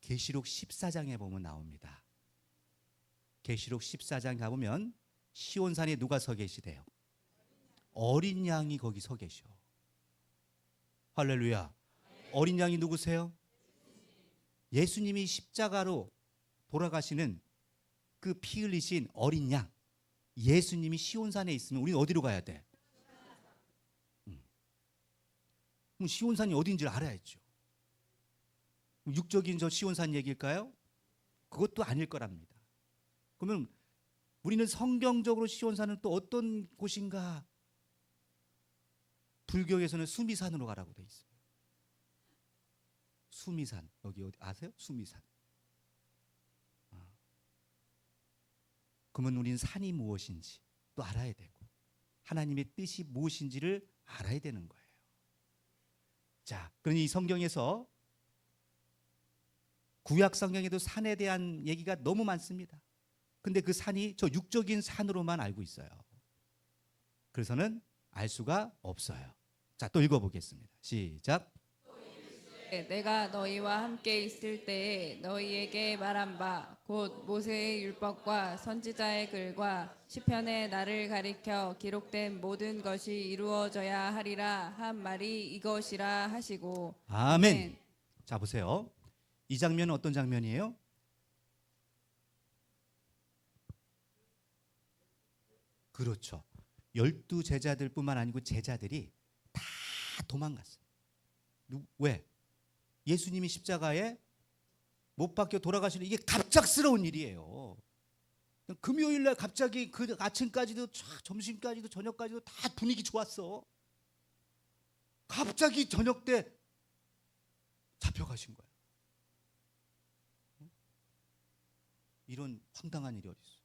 S1: 계시록 14장에 보면 나옵니다. 계시록 14장 가보면 시온산에 누가 서 계시대요? 어린 양이 거기 서 계셔. 할렐루야. 어린 양이 누구세요? 예수님이 십자가로 돌아가시는 그 피 흘리신 어린 양. 예수님이 시온산에 있으면 우리는 어디로 가야 돼? 그럼 시온산이 어딘지 알아야죠. 육적인 저 시온산 얘기일까요? 그것도 아닐 거랍니다. 그러면 우리는 성경적으로 시온산은 또 어떤 곳인가? 불교에서는 수미산으로 가라고 돼 있어요. 수미산. 여기 어디 아세요? 수미산. 그러면 우리는 산이 무엇인지 또 알아야 되고 하나님의 뜻이 무엇인지를 알아야 되는 거예요. 자, 그러니 이 성경에서 구약 성경에도 산에 대한 얘기가 너무 많습니다. 근데 그 산이 저 육적인 산으로만 알고 있어요. 그래서는 알 수가 없어요. 자, 또 읽어보겠습니다. 시작.
S2: 내가 너희와 함께 있을 때에 너희에게 말한 바 곧 모세의 율법과 선지자의 글과 시편에 나를 가리켜 기록된 모든 것이 이루어져야 하리라 한 말이 이것이라 하시고.
S1: 아멘. 자, 보세요. 이 장면은 어떤 장면이에요? 그렇죠. 12 제자들뿐만 아니고 제자들이 다 도망갔어요. 왜? 예수님이 십자가에 못 박혀 돌아가시는 이게 갑작스러운 일이에요. 금요일 날 갑자기 그 아침까지도 점심까지도 저녁까지도 다 분위기 좋았어. 갑자기 저녁 때 잡혀가신 거야. 이런 황당한 일이 어디 있어?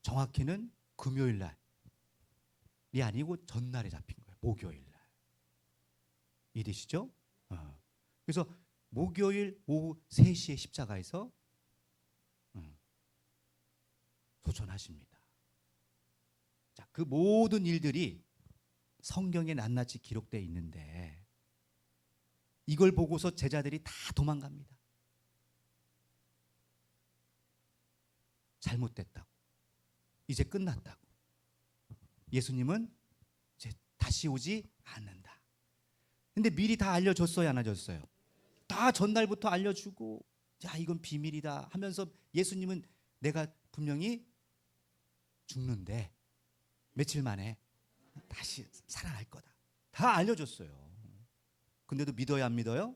S1: 정확히는 금요일 날이 아니고 전날에 잡힌 거예요. 목요일 날. 이해되시죠? 그래서 목요일 오후 3시에 십자가에서 소천하십니다. 자, 그 모든 일들이 성경에 낱낱이 기록되어 있는데 이걸 보고서 제자들이 다 도망갑니다. 잘못됐다고. 이제 끝났다고. 예수님은 이제 다시 오지 않는다. 근데 미리 다 알려줬어요, 안 알려줬어요? 다 전날부터 알려주고, 야, 이건 비밀이다 하면서 예수님은 내가 분명히 죽는데 며칠 만에 다시 살아날 거다. 다 알려줬어요. 근데도 믿어야 안 믿어요?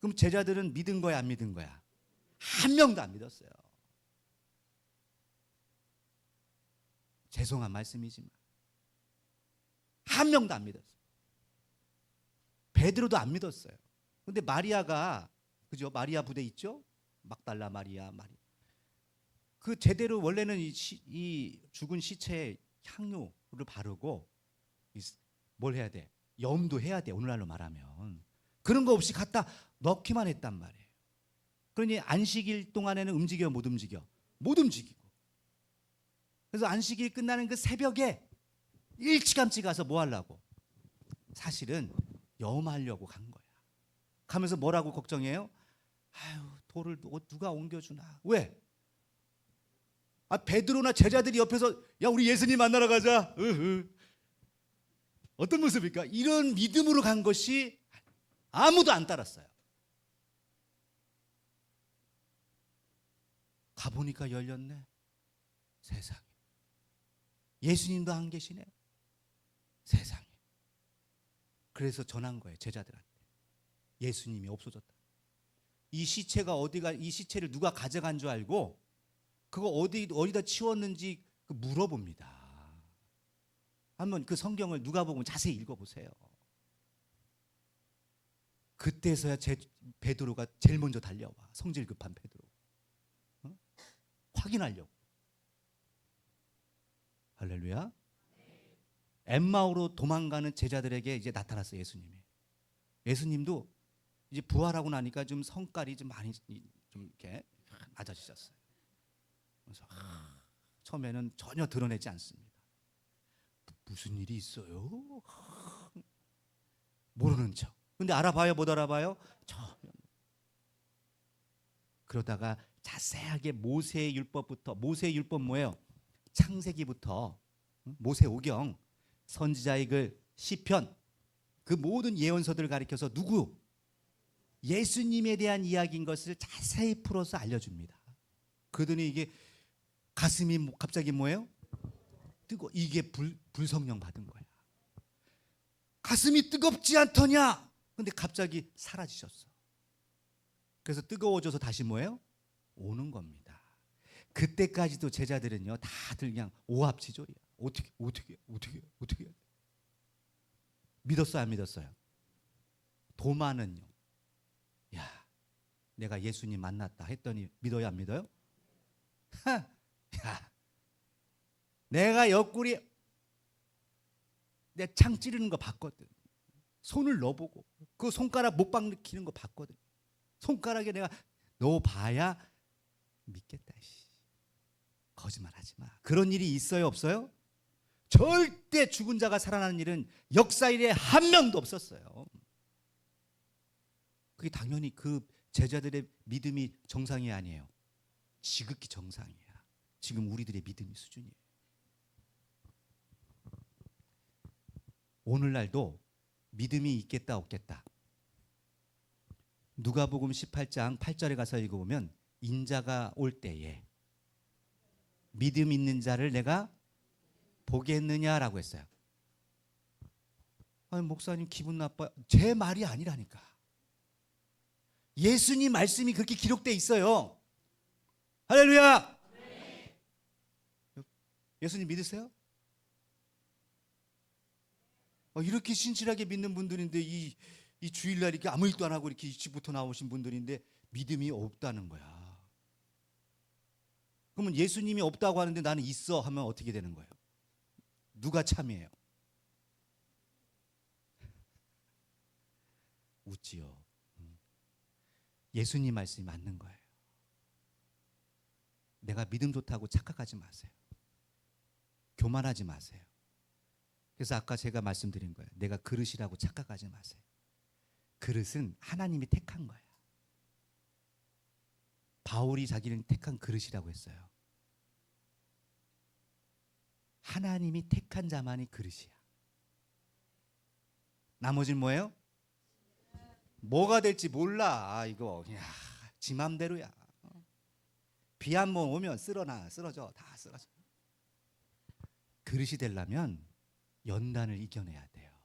S1: 그럼 제자들은 믿은 거야, 안 믿은 거야? 한 명도 안 믿었어요. 죄송한 말씀이지만 한 명도 안 믿었어요. 베드로도 안 믿었어요. 근데 마리아가, 그죠? 마리아 부대 있죠? 막달라 마리아. 그 제대로 원래는 이 죽은 시체에 향료를 바르고 뭘 해야 돼? 염도 해야 돼. 오늘날로 말하면. 그런 거 없이 갖다 넣기만 했단 말이에요. 그러니 안식일 동안에는 움직여 못 움직여? 못 움직이고. 그래서 안식일 끝나는 그 새벽에 일찌감치 가서 뭐 하려고? 사실은 염하려고 간 거야. 가면서 뭐라고 걱정해요? 아유, 돌을 누가 옮겨주나? 왜? 베드로나 제자들이 옆에서 야 우리 예수님 만나러 가자. 어떤 모습일까? 이런 믿음으로 간 것이 아무도 안 따랐어요. 가보니까 열렸네. 세상에. 예수님도 안 계시네. 세상에. 그래서 전한 거예요, 제자들한테. 예수님이 없어졌다. 이 시체를 누가 가져간 줄 알고 그거 어디다 치웠는지 물어봅니다. 한번 그 성경을 누가복음 자세히 읽어보세요. 그때서야 베드로가 제일 먼저 달려와. 성질 급한 베드로. 확인하려고. 할렐루야. 엠마오로 도망가는 제자들에게 이제 나타났어요, 예수님이. 예수님도 이제 부활하고 나니까 좀 성깔이 좀 많이 좀 이렇게 낮아지셨어요. 그래서 처음에는 전혀 드러내지 않습니다. 무슨 일이 있어요? 모르는 척. 근데 알아봐요, 못 알아봐요? 전혀. 그러다가 자세하게 모세의 율법부터, 모세의 율법 뭐예요? 창세기부터 모세오경, 선지자의 글, 시편, 그 모든 예언서들을 가리켜서 누구? 예수님에 대한 이야기인 것을 자세히 풀어서 알려줍니다. 그러더니 이게 가슴이 갑자기 뭐예요? 뜨거. 이게 불성령 받은 거야. 가슴이 뜨겁지 않더냐? 근데 갑자기 사라지셨어. 그래서 뜨거워져서 다시 뭐예요? 오는 겁니다. 그때까지도 제자들은요 다들 그냥 오합지졸이야. 어떻게 믿었어요, 안 믿었어요? 도마는요, 야 내가 예수님 만났다 했더니 믿어요, 안 믿어요? 야 내가 옆구리 내 창 찌르는 거 봤거든. 손을 넣어보고 그 손가락 못 박히는 거 봤거든. 손가락에 내가 넣어봐야 믿겠다. 거짓말하지 마. 그런 일이 있어요, 없어요? 절대 죽은 자가 살아나는 일은 역사 일에 한 명도 없었어요. 그게 당연히 그 제자들의 믿음이 정상이 아니에요. 지극히 정상이야. 지금 우리들의 믿음의 수준이에요. 오늘날도 믿음이 있겠다 없겠다. 누가복음 18장 8절에 가서 읽어보면 인자가 올 때에 믿음 있는 자를 내가 보겠느냐라고 했어요. 아니 목사님 기분 나빠. 제 말이 아니라니까. 예수님 말씀이 그렇게 기록돼 있어요. 할렐루야. 예수님 믿으세요? 이렇게 신실하게 믿는 분들인데 이 주일날 이렇게 아무 일도 안 하고 이렇게 일찍부터 나오신 분들인데 믿음이 없다는 거야. 그러면 예수님이 없다고 하는데 나는 있어 하면 어떻게 되는 거예요? 누가 참이에요? 웃지요. 예수님 말씀이 맞는 거예요. 내가 믿음 좋다고 착각하지 마세요. 교만하지 마세요. 그래서 아까 제가 말씀드린 거예요. 내가 그릇이라고 착각하지 마세요. 그릇은 하나님이 택한 거야. 바울이 자기는 택한 그릇이라고 했어요. 하나님이 택한 자만이 그릇이야. 나머지는 뭐예요? 뭐가 될지 몰라. 이거 야, 지 맘대로야. 비 한 번 오면 쓰러져. 다 쓰러져. 그릇이 되려면 연단을 이겨내야 돼요.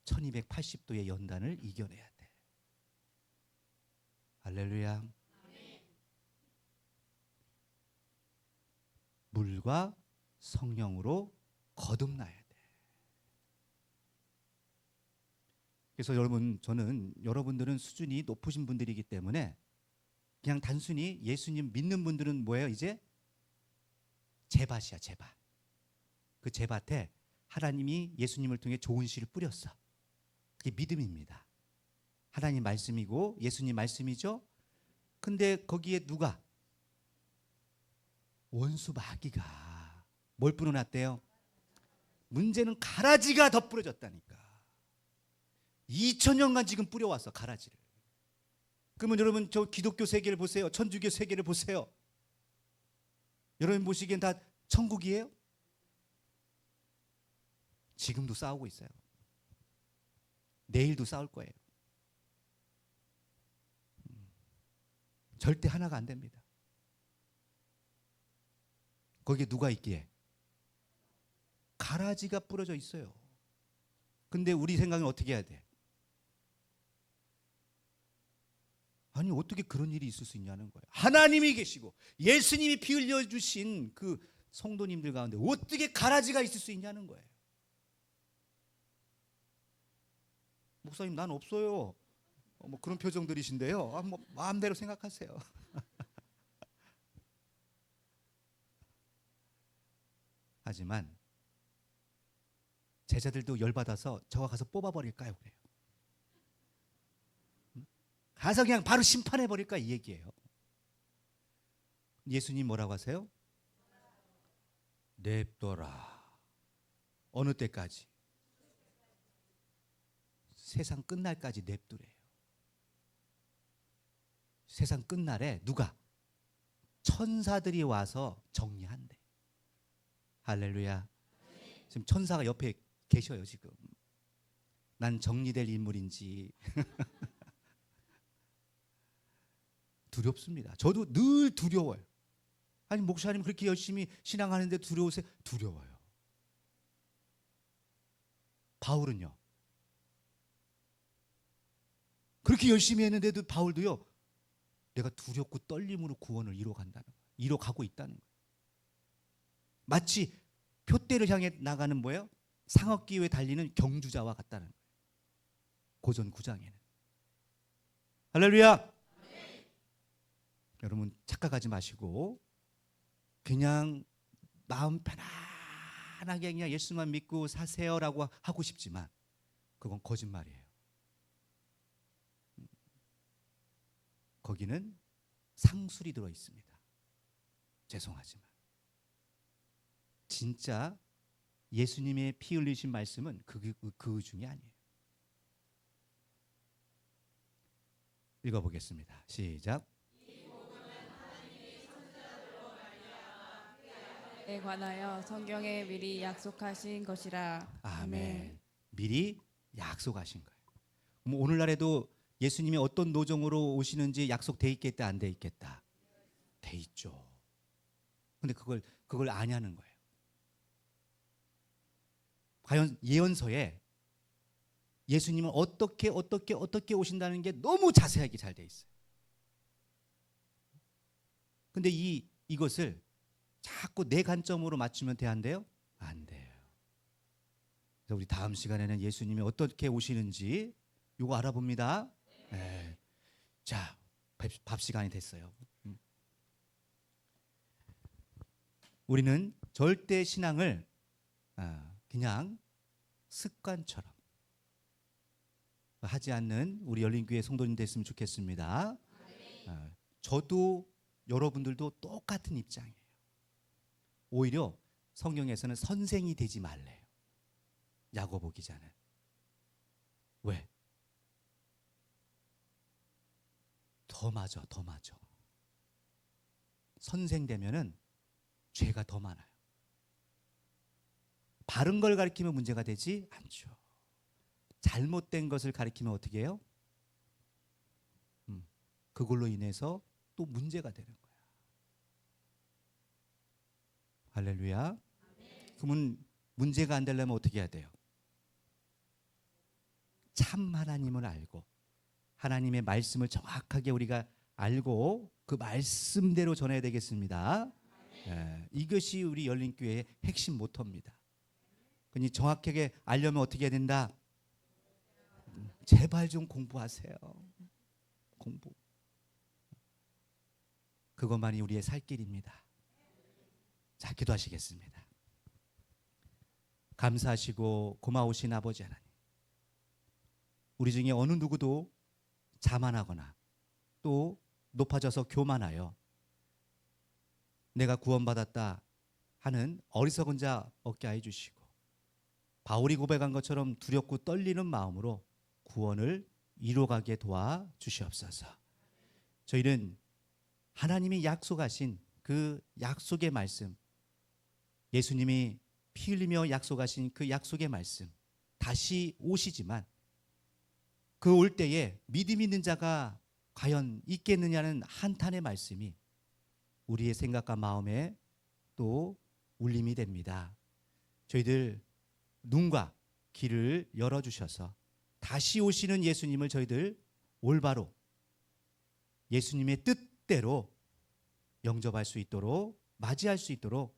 S1: 1280도의 연단을 이겨내야 돼. 할렐루야. 물과 성령으로 거듭나야 돼. 그래서 여러분, 저는 여러분들은 수준이 높으신 분들이기 때문에 그냥 단순히 예수님 믿는 분들은 뭐예요? 이제 제밭이야, 제밭. 그 제밭에 하나님이 예수님을 통해 좋은 씨를 뿌렸어. 그게 믿음입니다. 하나님 말씀이고 예수님 말씀이죠. 근데 거기에 누가? 원수 마귀가 뭘 뿌려놨대요? 문제는 가라지가 더 뿌려졌다니까. 2000년간 지금 뿌려왔어, 가라지를. 그러면 여러분 저 기독교 세계를 보세요. 천주교 세계를 보세요. 여러분 보시기엔 다 천국이에요? 지금도 싸우고 있어요. 내일도 싸울 거예요. 절대 하나가 안 됩니다. 거기에 누가 있기에? 가라지가 부러져 있어요. 근데 우리 생각은 어떻게 해야 돼? 아니 어떻게 그런 일이 있을 수 있냐는 거예요. 하나님이 계시고 예수님이 피 흘려 주신 그 성도님들 가운데 어떻게 가라지가 있을 수 있냐는 거예요. 목사님 난 없어요. 뭐 그런 표정들이신데요. 뭐 마음대로 생각하세요. 하지만 제자들도 열받아서 저가 가서 뽑아버릴까요? 그래요. 가서 그냥 바로 심판해버릴까 이 얘기예요. 예수님 뭐라고 하세요? 냅둬라. 어느 때까지? 세상 끝날까지 냅두래요. 세상 끝날에 누가? 천사들이 와서 정리한대. 할렐루야. 지금 천사가 옆에 계셔요 지금. 난 정리될 인물인지 두렵습니다. 저도 늘 두려워요. 아니 목사님 그렇게 열심히 신앙하는데 두려우세요? 두려워요. 바울은요. 그렇게 열심히 했는데도 바울도요. 내가 두렵고 떨림으로 구원을 이뤄간다는 거예요. 이뤄가고 있다는 거예요. 마치 표대를 향해 나가는 뭐예요? 상업기에 달리는 경주자와 같다는 거예요. 고전 9장에는. 할렐루야. 여러분 착각하지 마시고 그냥 마음 편안하게 그냥 예수만 믿고 사세요라고 하고 싶지만 그건 거짓말이에요. 거기는 상술이 들어 있습니다. 죄송하지만 진짜 예수님의 피 흘리신 말씀은 그 중에 아니에요. 읽어보겠습니다. 시작.
S2: 에 관하여 성경에 미리 약속하신 것이라.
S1: 아멘. 미리 약속하신 거예요. 그럼 오늘날에도 예수님이 어떤 노정으로 오시는지 약속돼 있겠다 안 돼 있겠다? 돼 있죠. 근데 그걸 아냐는 거예요. 과연 예언서에 예수님은 어떻게 오신다는 게 너무 자세하게 잘 돼 있어요. 근데 이것을 자꾸 내 관점으로 맞추면 돼안돼요? 안 돼요. 그래서 우리 다음 시간에는 예수님이 어떻게 오시는지 이거 알아봅니다. 네. 자, 밥 시간이 됐어요. 우리는 절대 신앙을 그냥 습관처럼 하지 않는 우리 열린교회 성도님 됐으면 좋겠습니다. 저도 여러분들도 똑같은 입장이에요. 오히려 성경에서는 선생이 되지 말래요. 야고보 기자는. 왜? 더 맞아. 선생 되면은 죄가 더 많아요. 바른 걸 가르치면 문제가 되지 않죠. 잘못된 것을 가르치면 어떻게 해요? 그걸로 인해서 또 문제가 되는 거야. 할렐루야. 그러면 문제가 안 되려면 어떻게 해야 돼요? 참 하나님을 알고 하나님의 말씀을 정확하게 우리가 알고 그 말씀대로 전해야 되겠습니다. 이것이 우리 열린교회의 핵심 모토입니다. 그러니 정확하게 알려면 어떻게 해야 된다? 제발 좀 공부하세요. 공부. 그것만이 우리의 살 길입니다. 자, 기도하시겠습니다. 감사하시고 고마우신 아버지 하나님, 우리 중에 어느 누구도 자만하거나 또 높아져서 교만하여 내가 구원받았다 하는 어리석은 자 없게 하여 주시고, 바울이 고백한 것처럼 두렵고 떨리는 마음으로 구원을 이루어가게 도와 주시옵소서. 저희는 하나님이 약속하신 그 약속의 말씀, 예수님이 피 흘리며 약속하신 그 약속의 말씀, 다시 오시지만 그 올 때에 믿음 있는 자가 과연 있겠느냐는 한탄의 말씀이 우리의 생각과 마음에 또 울림이 됩니다. 저희들 눈과 귀를 열어주셔서 다시 오시는 예수님을 저희들 올바로 예수님의 뜻대로 영접할 수 있도록, 맞이할 수 있도록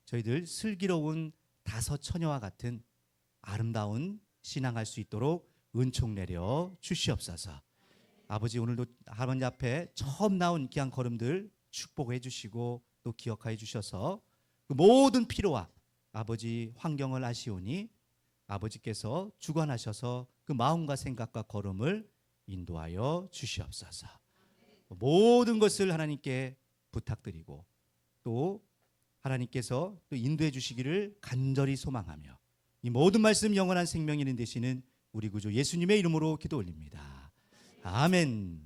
S1: 저희들 슬기로운 다섯 처녀와 같은 아름다운 신앙할 수 있도록 은총 내려 주시옵소서. 아버지, 오늘도 할머니 앞에 처음 나온 귀한 걸음들 축복해 주시고 또 기억하여 주셔서 그 모든 필요와 아버지 환경을 아시오니 아버지께서 주관하셔서 그 마음과 생각과 걸음을 인도하여 주시옵소서. 모든 것을 하나님께 부탁드리고 또 하나님께서 또 인도해 주시기를 간절히 소망하며 이 모든 말씀 영원한 생명이 있는 되시는 우리 구주 예수님의 이름으로 기도 올립니다. 아멘.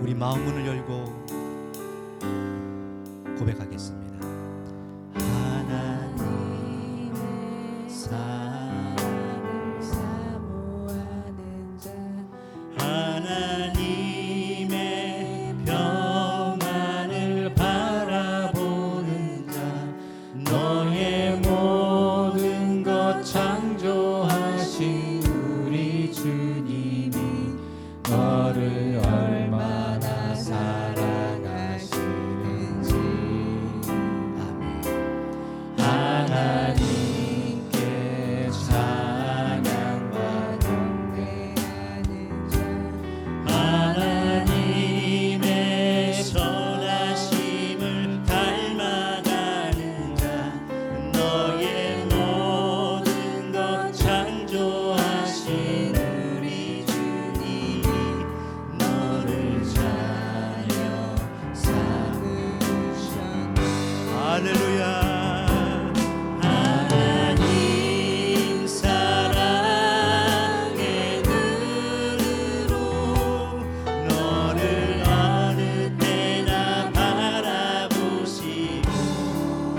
S1: 우리 마음 문을 열고 고백하겠습니다. 하나님의 사랑을 사모하는 자, 하나님의 평안을 바라보는 자, 너의 모든 것 창조하신 우리 주님이 너를 얼마나 사랑하시는지. 아멘. 하나님께 찬양과 경배하는 자, 하나님의 선하심을 닮아가는 자, 너의 모든 것 창조하신 우리 주님이 너를 자녀 삼으셨네. 할렐루야. 하나님 사랑의 눈으로 너를 어느 때나 바라보시고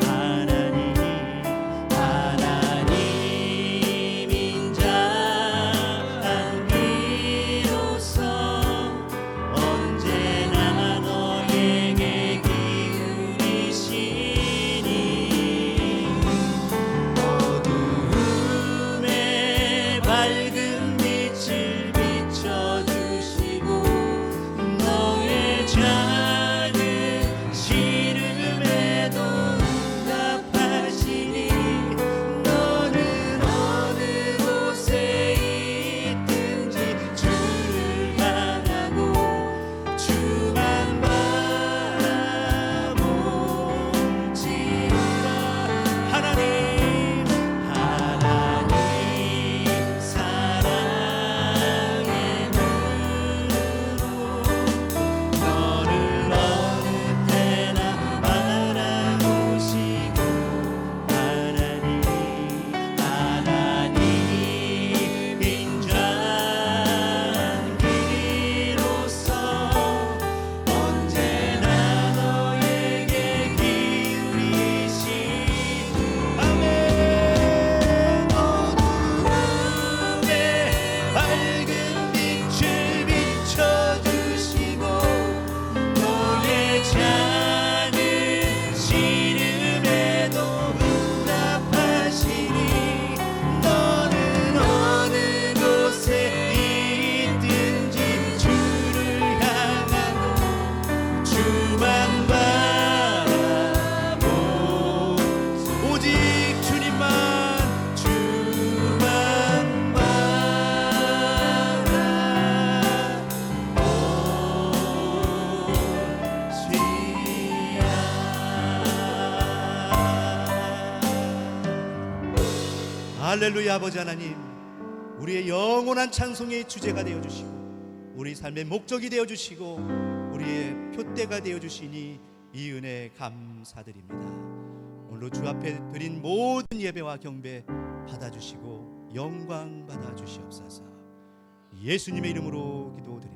S1: 하나님인 자 비로소 언제나 너에게 기울이시니 어두움에 밝은 빛을 비춰주시고 너의 작은 시름에도 응답하시니 너는 어느 곳에 있든지 주를 향하고 주만 바라볼지어다. 하나님 사랑의 눈으로 너를 어느 때나 바라보시고 하나님인 자 비로소 언제나 너에게 기울이시니 아멘. 어두움에 밝은 빛을 비춰주시고 너의 작은 시름에도 응답하시니 너는 어느 곳에 있든지 주를 향하고 주만 바라보 오직 주님만 바라볼지어다. 할렐루야. 아버지 하나님, 우리의 영원한 찬송의 주제가 되어주시고 우리 삶의 목적이 되어주시고 우리의 표대가 되어주시니 이 은혜 감사드립니다. 오늘 오늘로 주 앞에 드린 모든 예배와 경배 받아주시고 영광 받아주시옵소서. 예수님의 이름으로 기도드립니다.